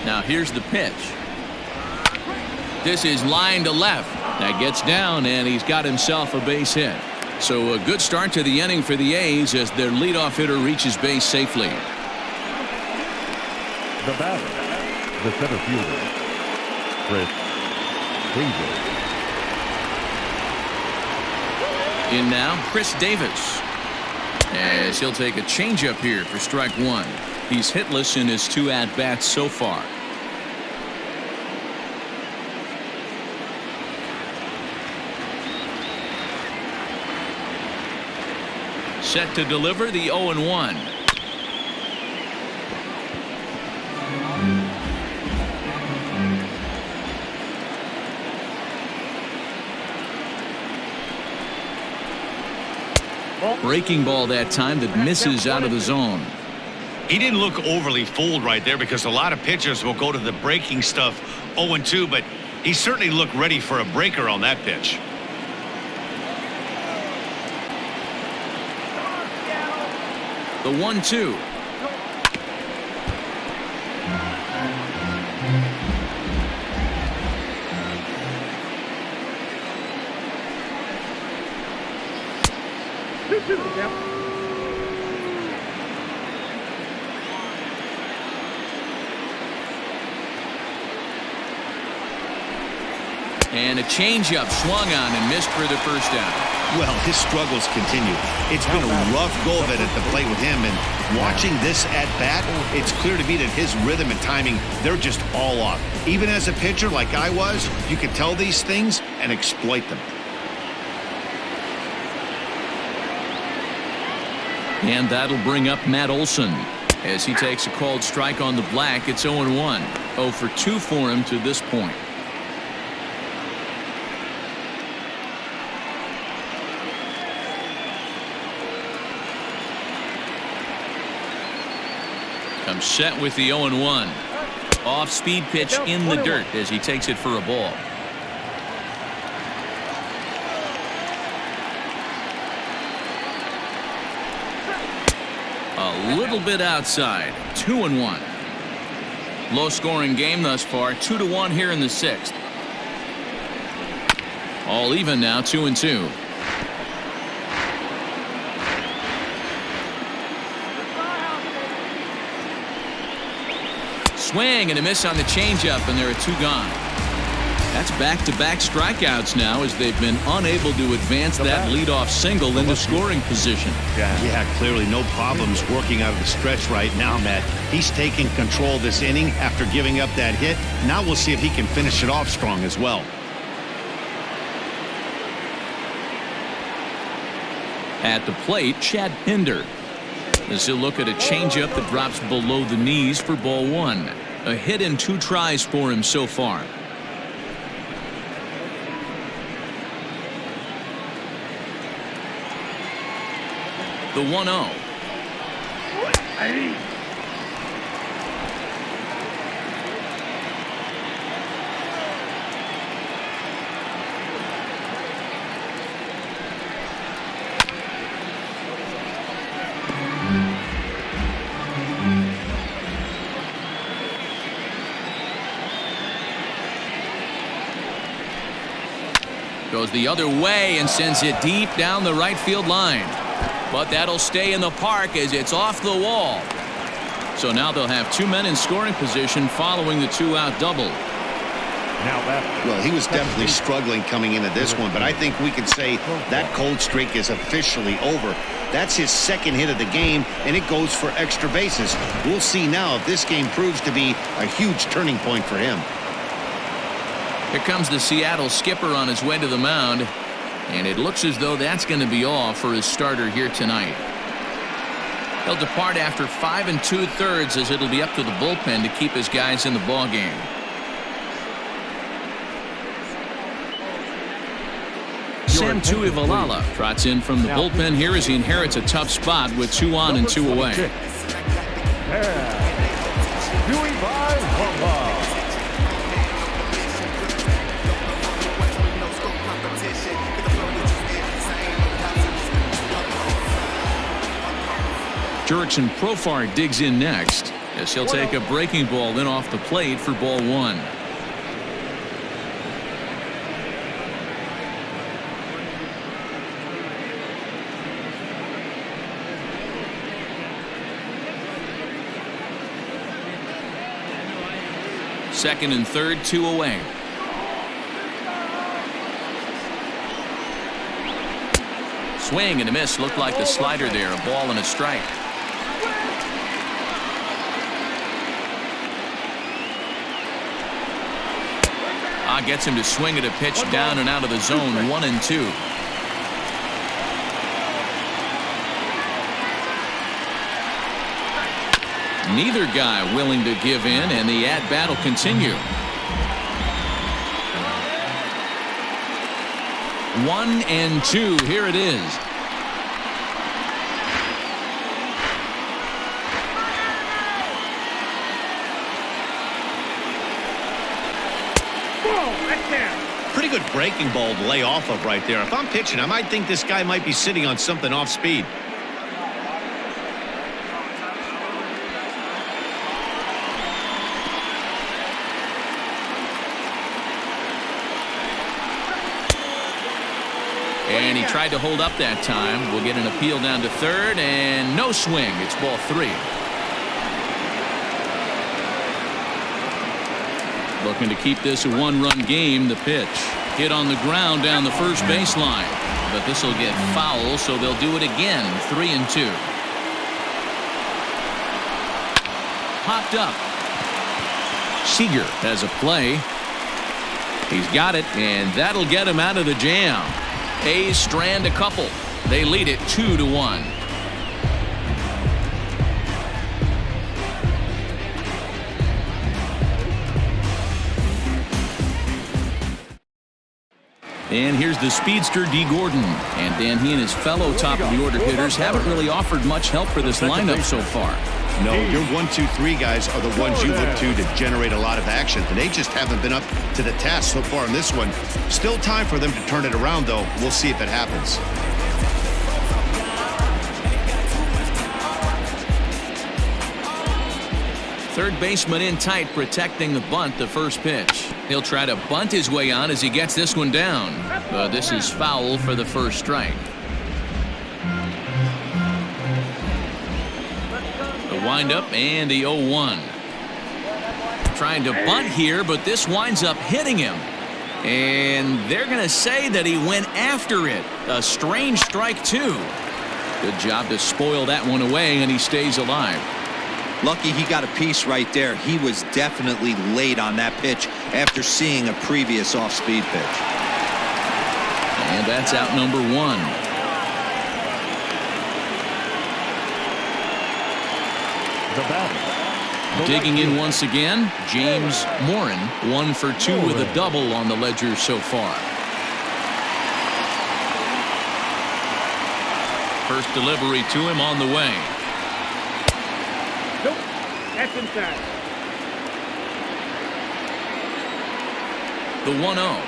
Now here's the pitch. This is line to left. That gets down, and he's got himself a base hit. So a good start to the inning for the A's as their leadoff hitter reaches base safely. The batter, the center fielder, Chris Davis. In now, Chris Davis. As he'll take a changeup here for strike 1. He's hitless in his 2 at-bats so far. Set to deliver the 0-1. Breaking ball that time that misses out of the zone. He didn't look overly fooled right there because a lot of pitchers will go to the breaking stuff 0-2, but he certainly looked ready for a breaker on that pitch. The 1-2. And a changeup swung on and missed for the first down. Well, his struggles continue. It's been a rough go of it at the plate with him, and watching this at bat, it's clear to me that his rhythm and timing, they're just all off. Even as a pitcher like I was, you can tell these things and exploit them. And that'll bring up Matt Olson as he takes a called strike on the black. It's 0-1. 0 for 2 for him to this point. Comes set with the 0-1. Off-speed pitch in the dirt as he takes it for a ball. A little bit outside. 2-1. Low-scoring game thus far. 2-1 here in the 6th. All even now. 2-2. Swing and a miss on the changeup, and there are 2 gone. That's back-to-back strikeouts now as they've been unable to advance that leadoff single into scoring position. Yeah, clearly no problems working out of the stretch right now, Matt. He's taking control this inning after giving up that hit. Now we'll see if he can finish it off strong as well. At the plate, Chad Pinder. As he'll look at a changeup that drops below the knees for ball 1. A hit in 2 tries for him so far. The 1-0. Goes the other way and sends it deep down the right field line. But that'll stay in the park as it's off the wall. So now they'll have 2 men in scoring position following the 2-out double. Well, he was definitely struggling coming into this one, but I think we can say that cold streak is officially over. That's his 2nd hit of the game, and it goes for extra bases. We'll see now if this game proves to be a huge turning point for him. Here comes the Seattle skipper on his way to the mound, and it looks as though that's going to be all for his starter here tonight. He'll depart after 5 2/3 as it'll be up to the bullpen to keep his guys in the ballgame. Sam Tuivalala trots in from the bullpen here as he inherits a tough spot with 2 on and 2 away. Jurickson Profar digs in next as he'll take a breaking ball in off the plate for ball 1. Second and third, 2 away. Swing and a miss. Looked like the slider there. A ball and a strike. Gets him to swing at a pitch down and out of the zone. 1-2. Neither guy willing to give in, and the at-bat will continue. 1-2. Here it is. That's down. Pretty good breaking ball to lay off of right there. If I'm pitching, I might think this guy might be sitting on something off speed. And he tried to hold up that time. We'll get an appeal down to third, and no swing. It's ball 3. Looking to keep this a one-run game. The pitch hit on the ground down the first baseline, but this will get foul, so they'll do it again. 3-2. Popped up. Seager has a play. He's got it, and that'll get him out of the jam. A's strand a couple. They lead it 2-1. And here's the speedster, D. Gordon. And Dan, he and his fellow top-of-the-order hitters haven't really offered much help for this lineup so far. No, your 1, 2, 3 guys are the ones you look to generate a lot of action. And they just haven't been up to the task so far in this one. Still time for them to turn it around, though. We'll see if it happens. Third baseman in tight, protecting the bunt, the first pitch. He'll try to bunt his way on as he gets this one down. But this is foul for the first strike. The windup and the 0-1. Trying to bunt here, but this winds up hitting him. And they're going to say that he went after it. A strange strike, too. Good job to spoil that one away, and he stays alive. Lucky he got a piece right there. He was definitely late on that pitch after seeing a previous off-speed pitch. And that's out number 1. The batter. Digging in once again, James Morin, 1 for 2 with a double on the ledger so far. First delivery to him on the way. Nope. That's inside. The 1-0.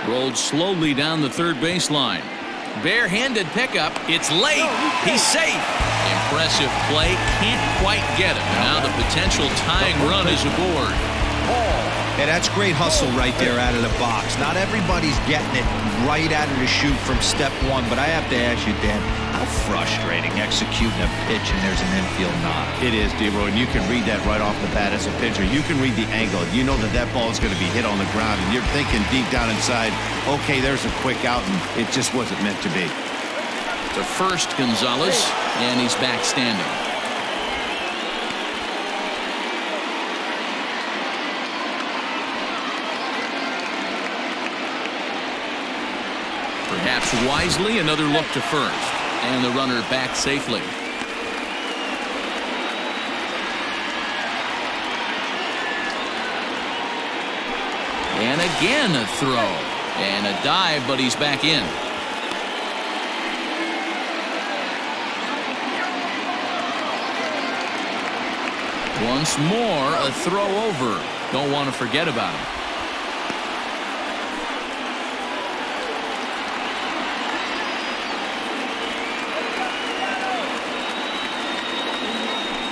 Rolled slowly down the third baseline. Barehanded pickup. It's late. He's safe. Impressive play. Can't quite get it. And now the potential tying run is aboard. Yeah, that's great hustle right there out of the box. Not everybody's getting it right out of the chute from step 1, but I have to ask you, Dan, how frustrating executing a pitch and there's an infield knock. It is, D-Roy, and you can read that right off the bat as a pitcher. You can read the angle. You know that that ball is going to be hit on the ground, and you're thinking deep down inside, okay, there's a quick out, and it just wasn't meant to be. To first, Gonzalez, and he's back standing. Perhaps wisely, another look to first. And the runner back safely. And again a throw. And a dive, but he's back in. Once more, a throw over. Don't want to forget about him.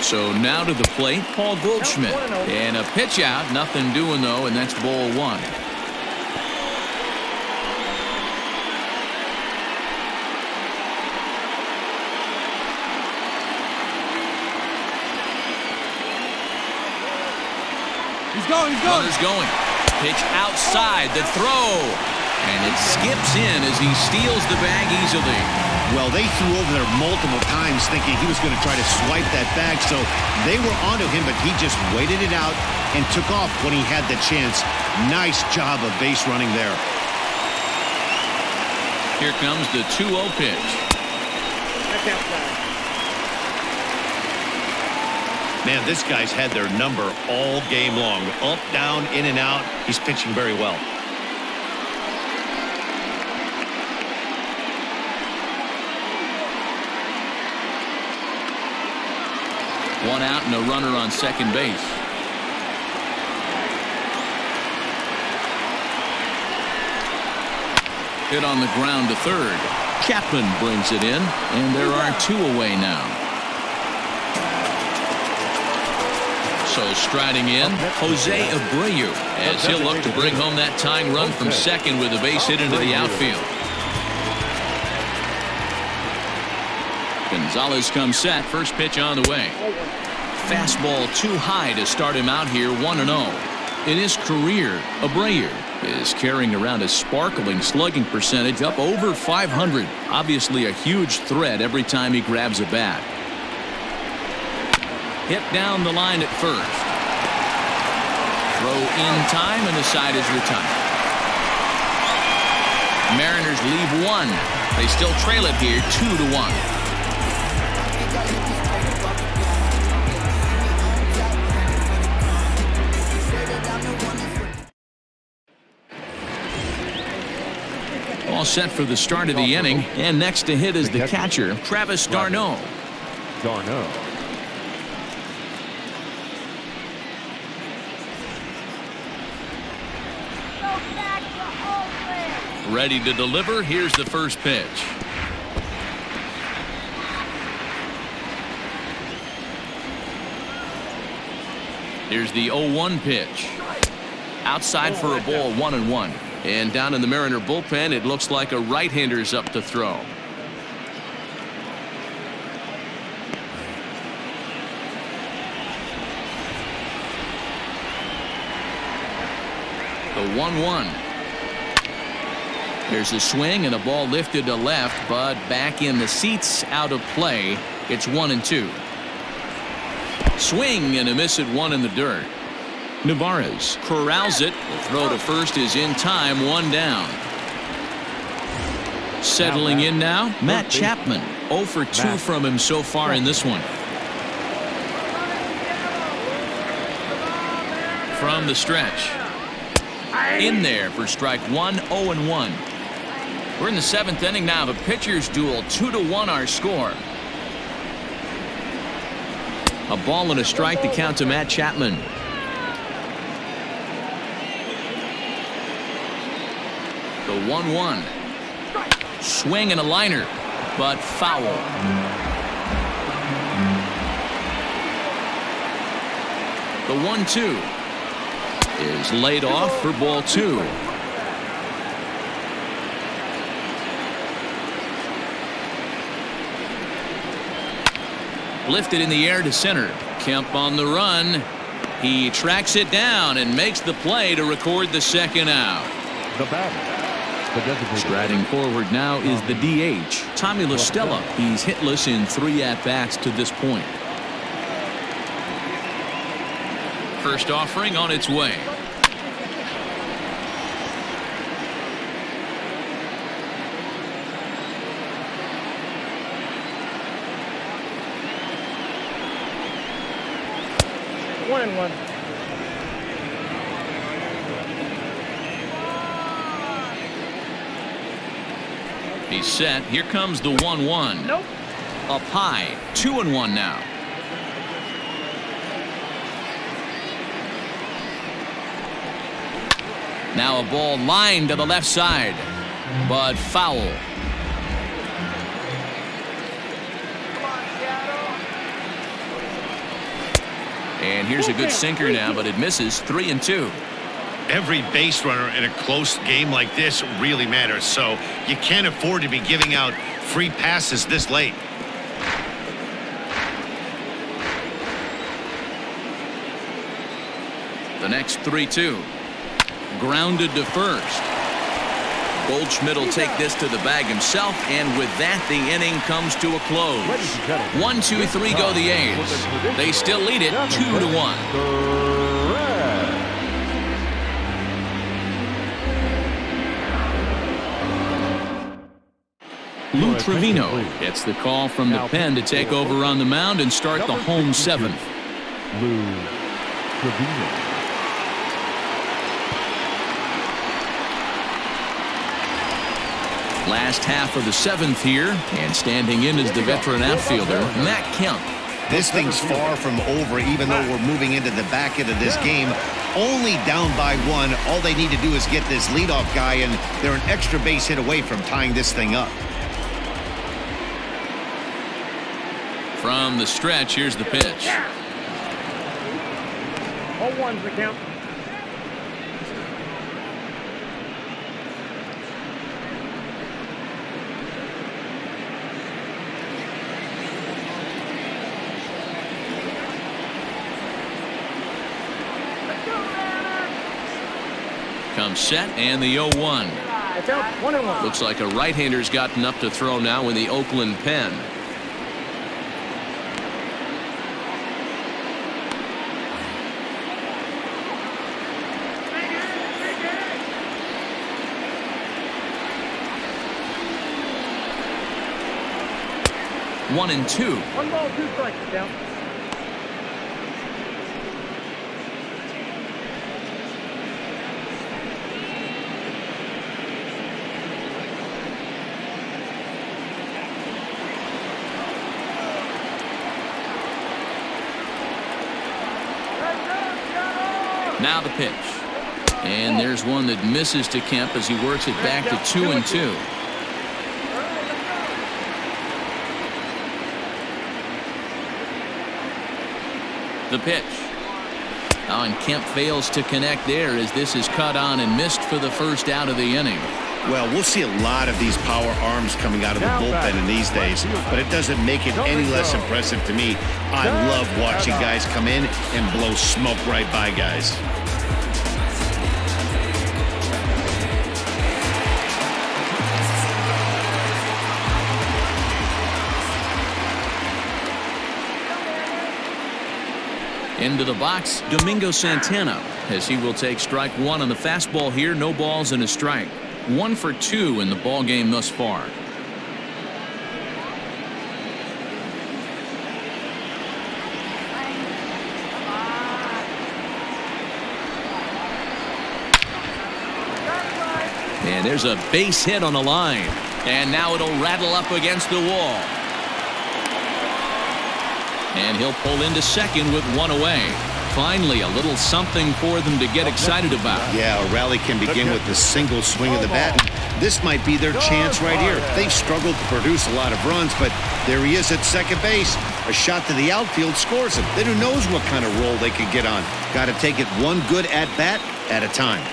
So now to the plate, Paul Goldschmidt. And a pitch out, nothing doing though, and that's ball 1. He's going. Runner's going. Pitch outside, the throw. And it skips in as he steals the bag easily. Well, they threw over there multiple times thinking he was going to try to swipe that bag, so they were onto him, but he just waited it out and took off when he had the chance. Nice job of base running there. Here comes the 2-0 pitch. That's outside. Man, this guy's had their number all game long. Up, down, in and out. He's pitching very well. One out and a runner on second base. Hit on the ground to third. Chapman brings it in, and there are 2 away now. So striding in, Jose Abreu, as he'll look to bring home that tying run from second with a base hit into the outfield. Gonzalez comes set. First pitch on the way. Fastball too high to start him out here 1-0. In his career, Abreu is carrying around a sparkling slugging percentage up over 500. Obviously a huge threat every time he grabs a bat. Hit down the line at first. Throw in time, and the side is retired. Mariners leave 1. They still trail it here 2-1. All set for the start of the inning, and next to hit is the catcher, Travis d'Arnaud. Ready to deliver. Here's the first pitch. Here's the 0-1 pitch. Outside for a ball, 1-1. And down in the Mariner bullpen, it looks like a right-hander's up to throw. The 1-1. There's a swing and a ball lifted to left, but back in the seats, out of play. It's 1-2. Swing and a miss at 1 in the dirt. Nevarez corrals it. The throw to first is in time, 1 down. Settling in now, Matt Chapman. 0 for 2 from him so far in this one. From the stretch. In there for strike 1, 0-1. We're in the 7th inning now. The pitcher's duel, 2-1 our score. A ball and a strike to count to Matt Chapman. The 1-1. Swing and a liner, but foul. The 1-2 is laid off for ball 2. Lifted in the air to center. Kemp on the run. He tracks it down and makes the play to record the second out. The batter. Striding forward now is the DH, Tommy La Stella. He's hitless in 3 at-bats to this point. First offering on its way. One and one. He's set. Here comes the 1-1. Nope. Up high. 2-1 now. Now a ball lined to the left side, but foul. And here's a good sinker now, but it misses. 3-2. Every base runner in a close game like this really matters, so you can't afford to be giving out free passes this late. The next 3-2. Grounded to first. Goldschmidt will take this to the bag himself, and with that, the inning comes to a close. 1, 2, 3 go the A's. They still lead it 2-1. Lou Trevino gets the call from the pen to take over on the mound and start the home 7th. Lou Trevino. Last half of the 7th here, and standing in is the veteran outfielder, Matt Kemp. This thing's far from over, even though we're moving into the back end of this game. Only down by 1. All they need to do is get this leadoff guy, and they're an extra base hit away from tying this thing up. From the stretch, here's the pitch. All ones the count. Comes set, and the 0-1. It's out, 1-1. Looks like a right-hander's gotten up to throw now in the Oakland pen. One and two. 1 ball, 2 strikes, down. Now the pitch. And there's one that misses to Kemp as he works it back to 2-2. The pitch. Oh, and Kemp fails to connect there as this is cut on and missed for the first out of the inning. Well, we'll see a lot of these power arms coming out of the bullpen in these days, but it doesn't make it any less impressive to me. I love watching guys come in and blow smoke right by guys. Into the box, Domingo Santana, as he will take strike 1 on the fastball here. No balls and a strike. 1 for 2 in the ball game thus far. And there's a base hit on the line. And now it'll rattle up against the wall. And he'll pull into second with 1 away. Finally, a little something for them to get excited about. Yeah, a rally can begin with a single swing of the bat. This might be their chance right here. They've struggled to produce a lot of runs, but there he is at second base. A shot to the outfield scores him. Then who knows what kind of roll they could get on. Got to take it one good at-bat at a time.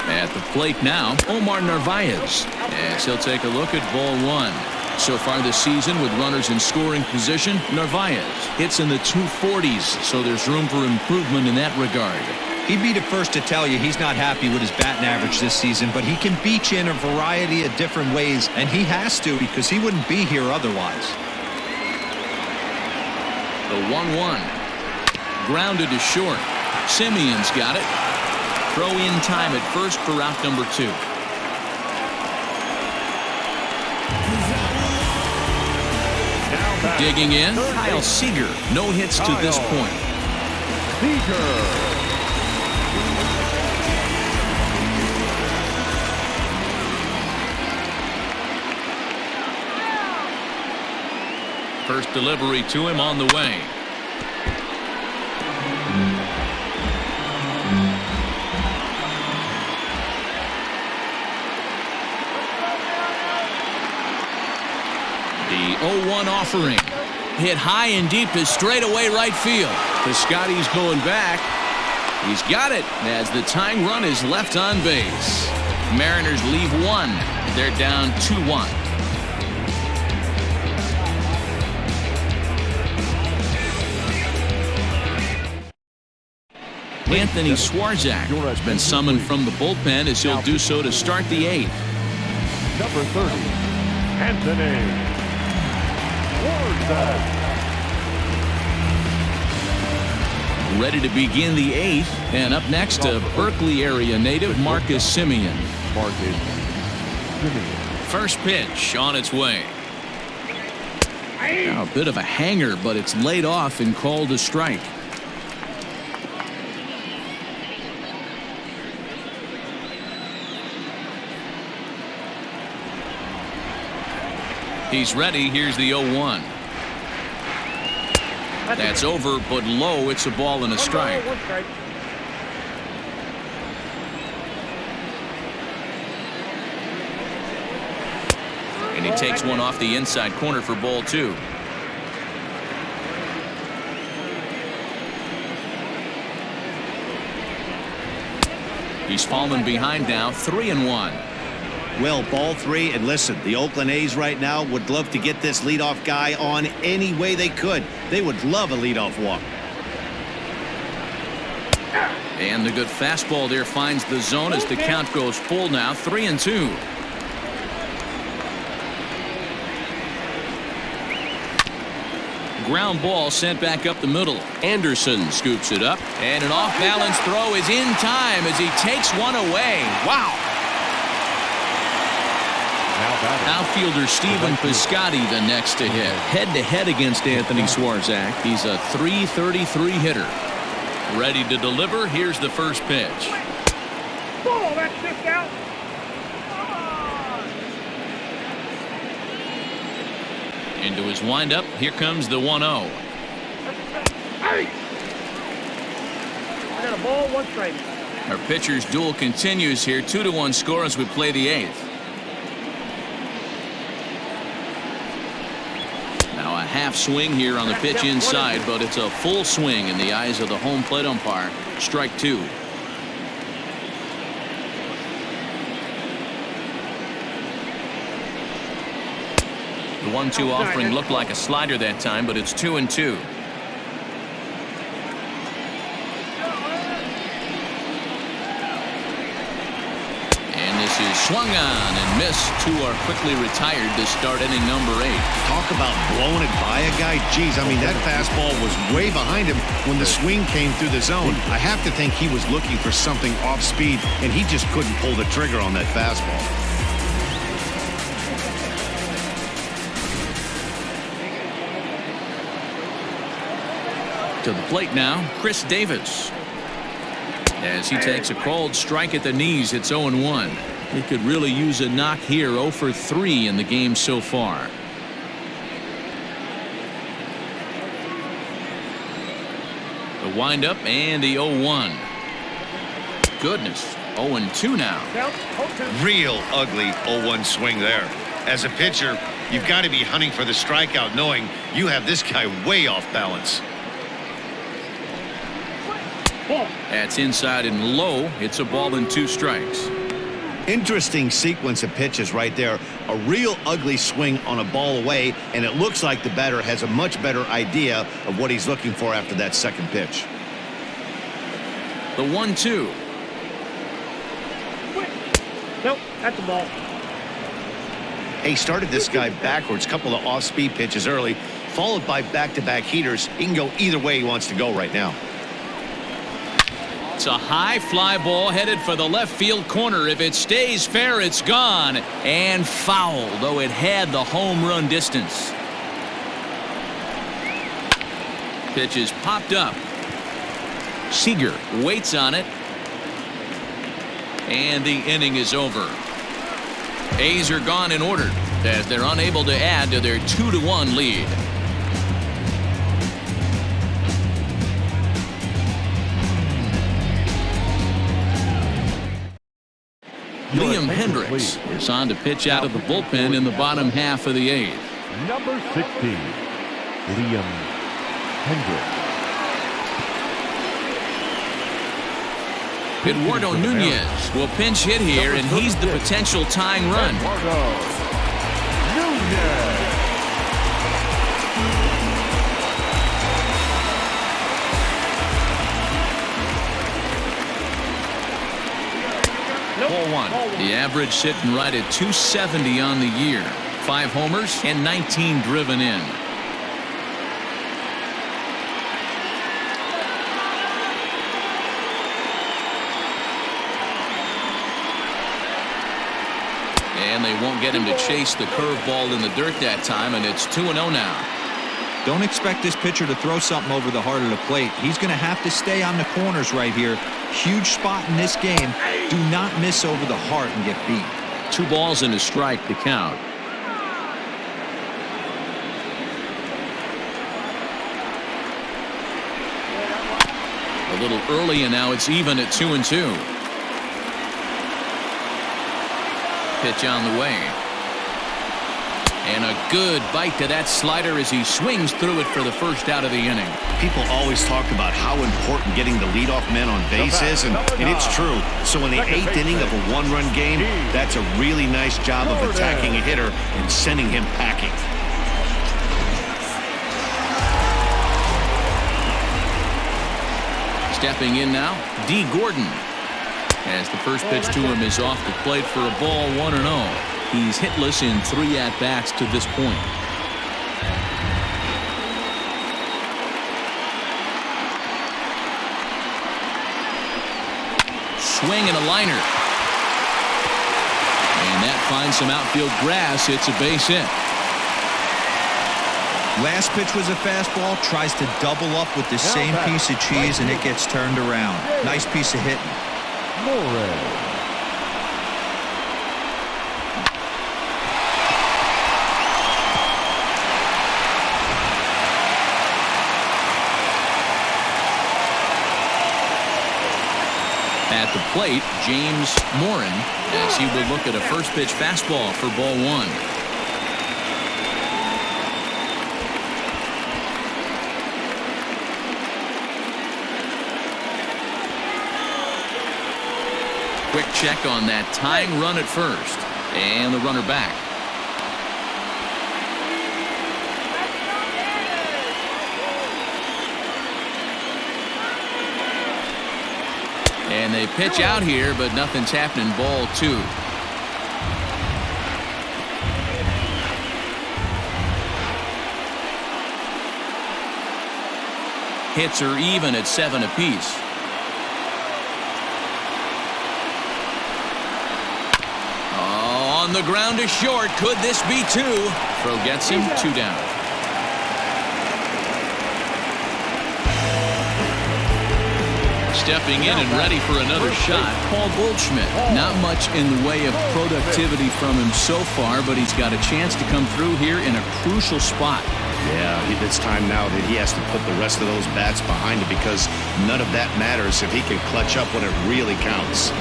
At the plate now, Omar Narvaez. As he'll take a look at ball 1. So far this season, with runners in scoring position, Narvaez hits in the 240s, so there's room for improvement in that regard. He'd be the first to tell you he's not happy with his batting average this season, but he can beat you in a variety of different ways, and he has to because he wouldn't be here otherwise. The 1-1. Grounded to short. Simeon's got it. Throw in time at first for out number 2. Digging in, Kyle Seager. No hits to this point. First delivery to him on the way. The 0-1 offering. Hit high and deep to straightaway right field. Piscotty's going back. He's got it as the tying run is left on base. Mariners leave 1. They're down 2-1. Anthony Swarzak has been summoned from the bullpen as he'll do so to start the 8th. Number 30, Anthony Swarzak. Ready to begin the 8th, and up next, a Berkeley area native, Marcus Simeon. First pitch on its way. Now a bit of a hanger, but it's laid off and called a strike. He's ready. Here's the 0-1. That's over, but low. It's a ball and a strike. One strike. And he takes one off the inside corner for ball 2. He's fallen behind now, 3-1. Well, ball 3, and listen, the Oakland A's right now would love to get this leadoff guy on any way they could. They would love a leadoff walk. And the good fastball there finds the zone as the count goes full now, 3-2. Ground ball sent back up the middle. Anderson scoops it up, and an off-balance throw is in time as he takes one away. Wow. Outfielder Steven Piscotty the next to hit. Head-to-head against Anthony Swarzak. He's a .333 hitter. Ready to deliver. Here's the first pitch. Ball, that's just out. Into his windup. Here comes the 1-0. Hey! I got a ball, 1 strike. Our pitcher's duel continues here. 2-1 score as we play the 8th. Now a half swing here on the pitch inside, but it's a full swing in the eyes of the home plate umpire. Strike 2. The 1-2 offering looked like a slider that time, but it's 2-2. And this is swung on and missed. 2 are quickly retired to start inning number 8. Talk about blowing it by a guy. Geez, I mean, that fastball was way behind him when the swing came through the zone. I have to think he was looking for something off speed, and he just couldn't pull the trigger on that fastball. To the plate now, Chris Davis. As he takes a called strike at the knees, it's 0-1. He could really use a knock here. 0 for 3 in the game so far. The windup and the 0-1. Goodness, 0-2 now. Real ugly 0-1 swing there. As a pitcher, you've got to be hunting for the strikeout, knowing you have this guy way off balance. That's inside and low. It's a ball and 2 strikes. Interesting sequence of pitches right there. A real ugly swing on a ball away, and it looks like the batter has a much better idea of what he's looking for after that second pitch. The 1-2. Nope, that's a ball. He started this guy backwards, couple of off-speed pitches early, followed by back-to-back heaters. He can go either way he wants to go right now. It's a high fly ball headed for the left field corner. If it stays fair, it's gone and foul, though it had the home run distance. Pitch is popped up. Seager waits on it, and the inning is over. A's are gone in order as they're unable to add to their 2-1 lead. Liam Hendricks is on to pitch out of the bullpen in the bottom half of the 8th. Number 60, Liam Hendricks. Eduardo Nunez will pinch hit here, and he's the potential tying run. Eduardo Nunez. Ball 1. The average sitting right at 270 on the year. 5 homers and 19 driven in. And they won't get him to chase the curveball in the dirt that time, and it's 2-0 now. Don't expect this pitcher to throw something over the heart of the plate. He's going to have to stay on the corners right here. Huge spot in this game. Do not miss over the heart and get beat. 2 balls and a strike to count. little early, and now it's even at 2-2. Pitch on the way. And a good bite to that slider as he swings through it for the first out of the inning. People always talk about how important getting the leadoff man on base is, and it's true. So in the 8th inning of a one-run game, that's a really nice job of attacking a hitter and sending him packing. Stepping in now, D. Gordon. As the first pitch to him is off the plate for a ball, 1-0. He's hitless in 3 at-bats to this point. Swing and a liner. And that finds some outfield grass. It's a base hit. Last pitch was a fastball. Tries to double up with the same piece of cheese, and it gets turned around. Nice piece of hitting. At the plate, James Morin, as he will look at a first pitch fastball for ball 1. Quick check on that tying run at first, and the runner back. And they pitch out here, but nothing's happening. Ball 2. Hits are even at 7 apiece. Oh, on the ground to short. Could this be 2? Throw gets him. 2 down. Stepping in and ready for another shot, Paul Goldschmidt. Not much in the way of productivity from him so far, but he's got a chance to come through here in a crucial spot. Yeah, it's time now that he has to put the rest of those bats behind it, because none of that matters if he can clutch up when it really counts.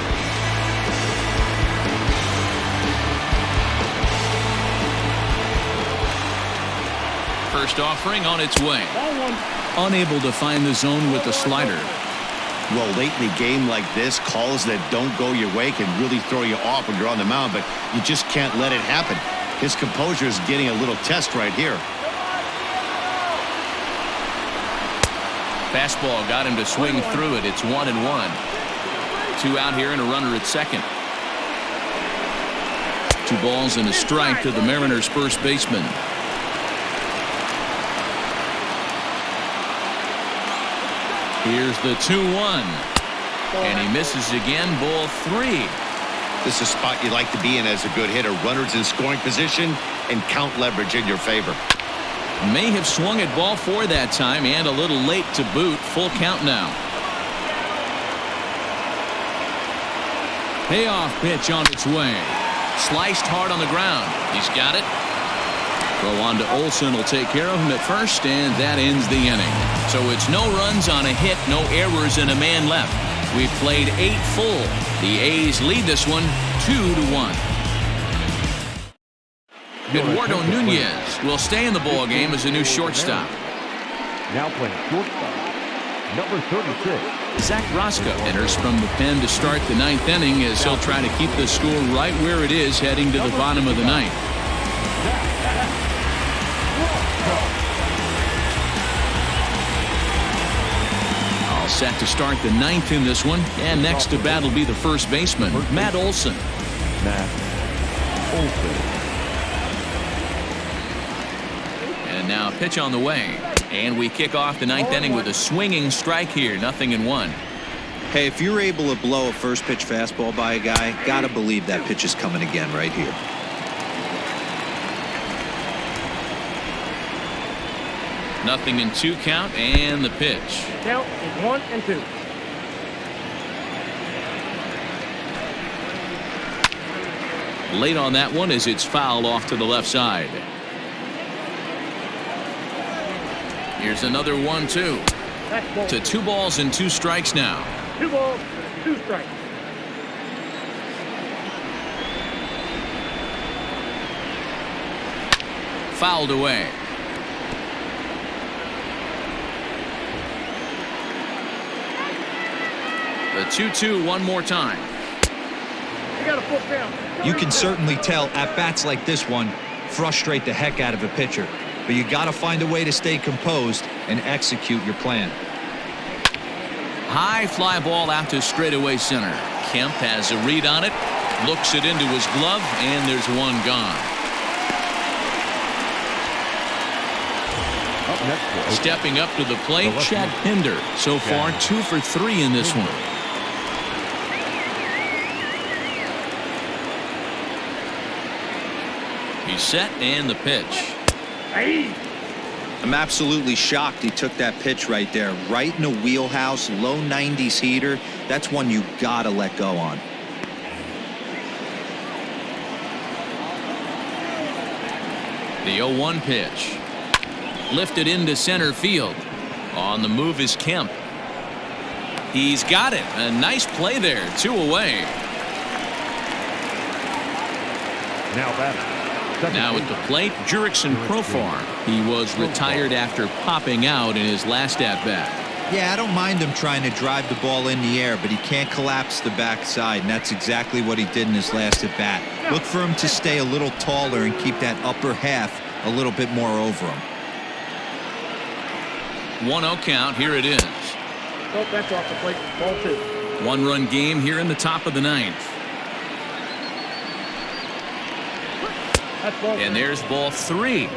First offering on its way. Unable to find the zone with the slider. Well, late in the game like this, calls that don't go your way can really throw you off when you're on the mound, but you just can't let it happen. His composure is getting a little test right here. Fastball got him to swing through it. It's 1-1. 2 out here and a runner at second. 2 balls and a strike to the Mariners' first baseman. Here's the 2-1. And he misses again. Ball 3. This is a spot you like to be in as a good hitter. Runners in scoring position and count leverage in your favor. May have swung at ball 4 that time, and a little late to boot. Full count now. Payoff pitch on its way. Sliced hard on the ground. He's got it. Throw on to Olsen will take care of him at first, and that ends the inning. So it's no runs on a hit, no errors, and a man left. We've played 8 full. The A's lead this one 2-1. Eduardo Nunez will stay in the ball game as a new shortstop. Now playing shortstop, number 36. Zach Roscoe enters from the pen to start the 9th inning, as he'll try to keep the score right where it is heading to the bottom of the 9th. All set to start the 9th in this one, and next to bat will be the first baseman, Matt Olson. And now a pitch on the way, and we kick off the 9th inning with a swinging strike here. 0-1. Hey, if you're able to blow a first pitch fastball by a guy, gotta believe that pitch is coming again right here. Nothing in 2 count, and the pitch. Count is 1 and 2. Late on that one as it's fouled off to the left side. Here's another 1-2. That's ball To 2 balls and 2 strikes now. 2 balls, 2 strikes. Fouled away. The 2-2 one more time. You got a full count. You can certainly tell at bats like this one frustrate the heck out of a pitcher, but you got to find a way to stay composed and execute your plan. High fly ball out to straightaway center. Kemp has a read on it, looks it into his glove, and there's one gone. Up next, Stepping up to the plate, Chad Pinder. So far, 2 for 3 in this one. He's set, and the pitch. I'm absolutely shocked he took that pitch right there, right in the wheelhouse, low 90s heater. That's one you gotta let go on. The 0-1 pitch. Lifted into center field. On the move is Kemp. He's got it. A nice play there. 2 away. now batting. Now at the plate, Jurickson Profar. He was retired after popping out in his last at-bat. Yeah, I don't mind him trying to drive the ball in the air, but he can't collapse the backside, and that's exactly what he did in his last at-bat. Look for him to stay a little taller and keep that upper half a little bit more over him. 1-0 count. Here it is. Oh, that's off the plate. Ball 2. 1-run game here in the top of the 9th. That's ball 3. And there's ball 3.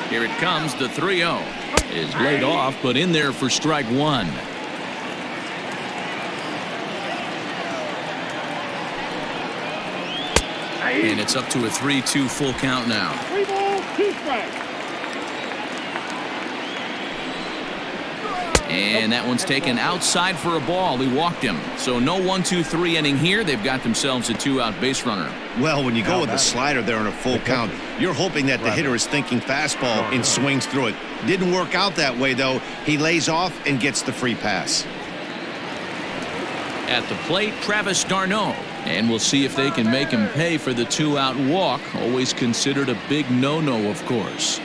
Here it comes, the 3-0. Is laid off, but in there for strike 1. And it's up to a 3-2 full count now. 3 balls, 2 strikes. And that one's taken outside for a ball. He walked him. So no 1-2-3 inning here. They've got themselves a 2-out base runner. Well, when you go with the slider there in a full count, you're hoping that the hitter is thinking fastball and swings through it. Didn't work out that way, though. He lays off and gets the free pass. At the plate, Travis d'Arnaud. And we'll see if they can make him pay for the 2-out walk. Always considered a big no-no, of course.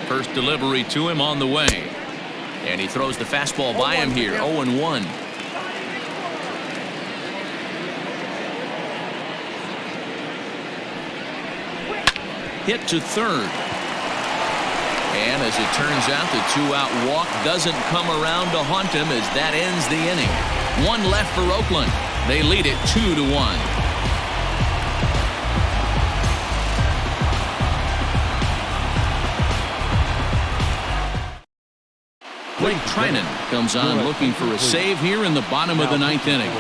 First delivery to him on the way. And he throws the fastball by him here. 0-1. Hit to third. And as it turns out, the 2-out walk doesn't come around to haunt him as that ends the inning. 1 left for Oakland. They lead it 2-1. Blake Trinan comes on looking for a save here in the bottom of the 9th inning.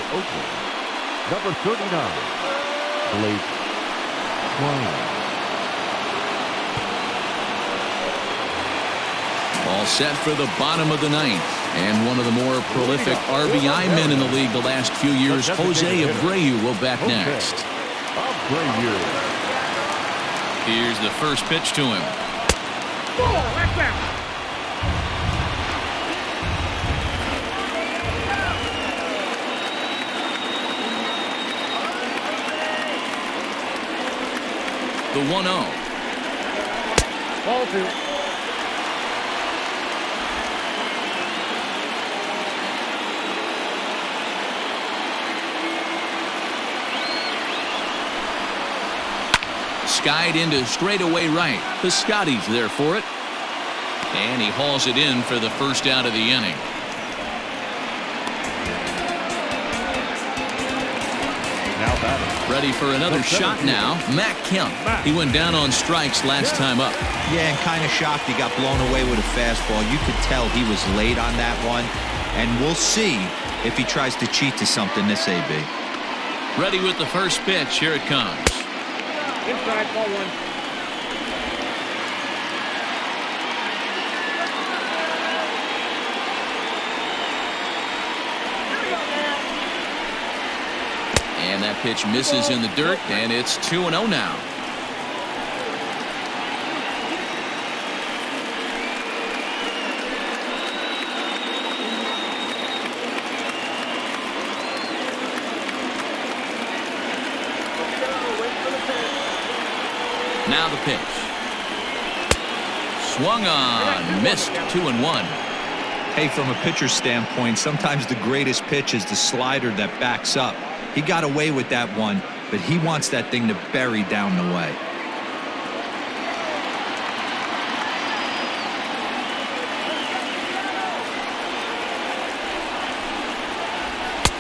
Number 39, Blake Trinan. All set for the bottom of the 9th. And one of the more prolific RBI men in the league the last few years, Jose Abreu, will bat next. Abreu. Here's the first pitch to him. That's out. The 1-0. Ball 2. Skied into straightaway right. Piscotty's there for it. And he hauls it in for the first out of the inning. Now batting. Ready for another shot now. Matt Kemp. He went down on strikes last time up. Yeah, and kind of shocked he got blown away with a fastball. You could tell he was late on that one. And we'll see if he tries to cheat to something this AB. Ready with the first pitch. Here it comes. Inside, ball 1. Pitch misses in the dirt, and it's 2-0 now. Now the pitch. Swung on, missed, 2-1. Hey, from a pitcher's standpoint, sometimes the greatest pitch is the slider that backs up. He got away with that one, but he wants that thing to bury down the way.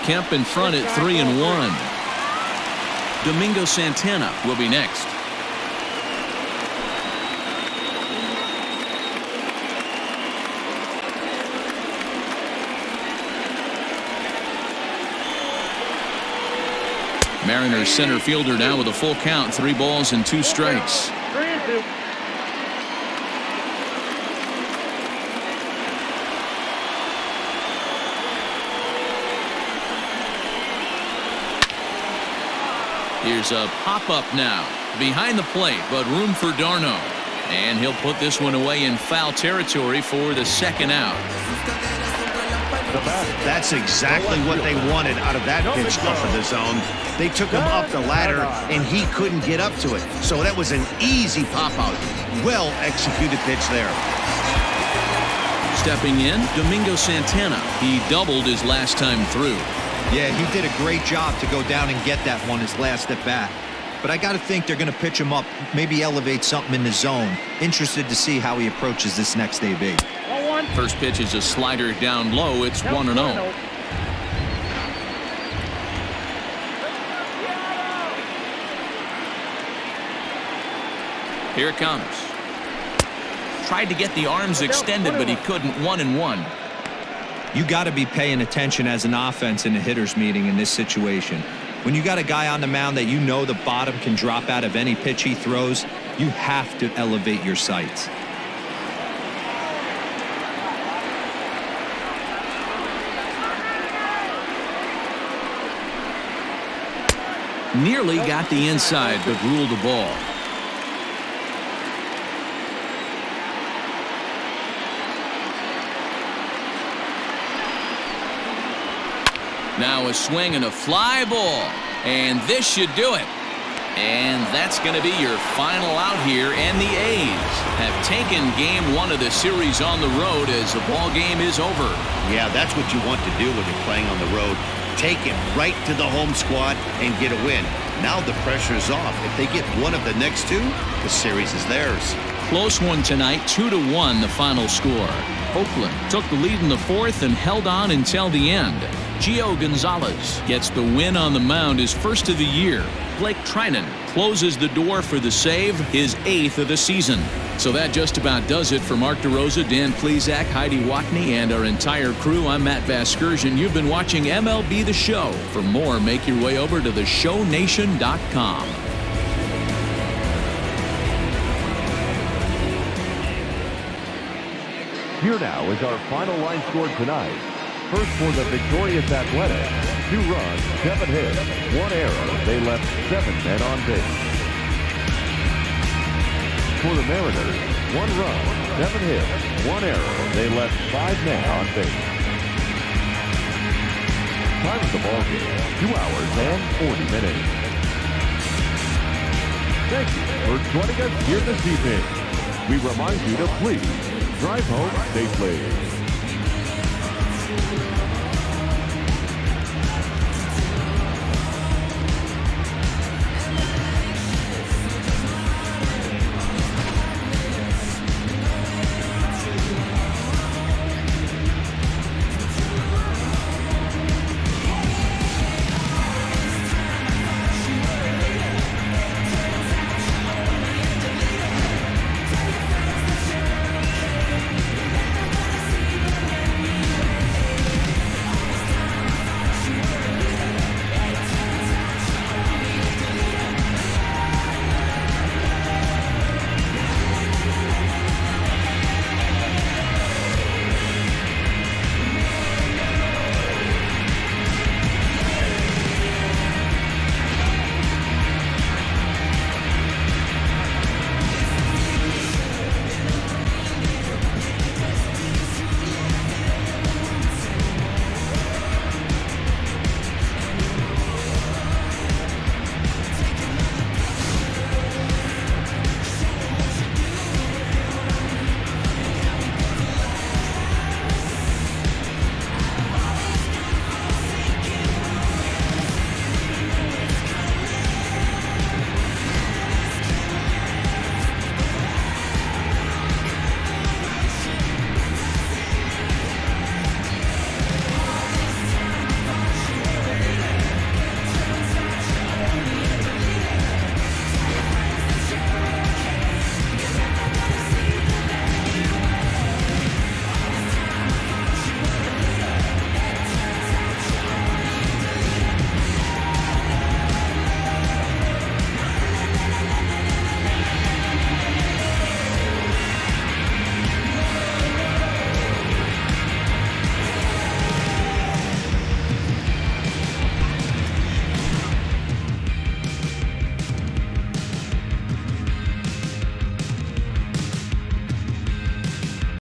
Kemp in front at 3-1. Domingo Santana will be next. Mariners center fielder now with a full count, 3 balls and 2 strikes. 3-2. Here's a pop-up now. Behind the plate, but room for Darno. And he'll put this one away in foul territory for the second out. That's exactly what they wanted out of that pitch off of the zone. They took him up the ladder, and he couldn't get up to it. So that was an easy pop-out. Well-executed pitch there. Stepping in, Domingo Santana. He doubled his last time through. Yeah, he did a great job to go down and get that one his last at bat. But I got to think they're going to pitch him up, maybe elevate something in the zone. Interested to see how he approaches this next AB. First pitch is a slider down low. It's 1-0. Here it comes. Tried to get the arms extended, but he couldn't. 1-1. You got to be paying attention as an offense in a hitter's meeting in this situation. When you got a guy on the mound that you know the bottom can drop out of any pitch he throws, you have to elevate your sights. Nearly got the inside, but ruled the ball. Now a swing and a fly ball. And this should do it. And that's going to be your final out here. And the A's have taken game 1 of the series on the road as the ball game is over. Yeah, that's what you want to do when you're playing on the road. Take it right to the home squad and get a win. Now the pressure's off. If they get one of the next 2, the series is theirs. Close one tonight, 2-1 the final score. Oakland took the lead in the 4th and held on until the end. Gio Gonzalez gets the win on the mound, his first of the year. Blake Trinan closes the door for the save, his 8th of the season. So that just about does it for Mark DeRosa, Dan Plesac, Heidi Watney, and our entire crew. I'm Matt Vasgersian. You've been watching MLB The Show. For more, make your way over to theshownation.com. Here now is our final line score tonight. First for the victorious Athletics, 2 runs, 7 hits, 1 error. They left 7 men on base. For the Mariners, 1 run, 7 hits, 1 error. They left 5 men on base. Time of the ball game, 2 hours and 40 minutes. Thank you for joining us here this evening. We remind you to please drive home safely.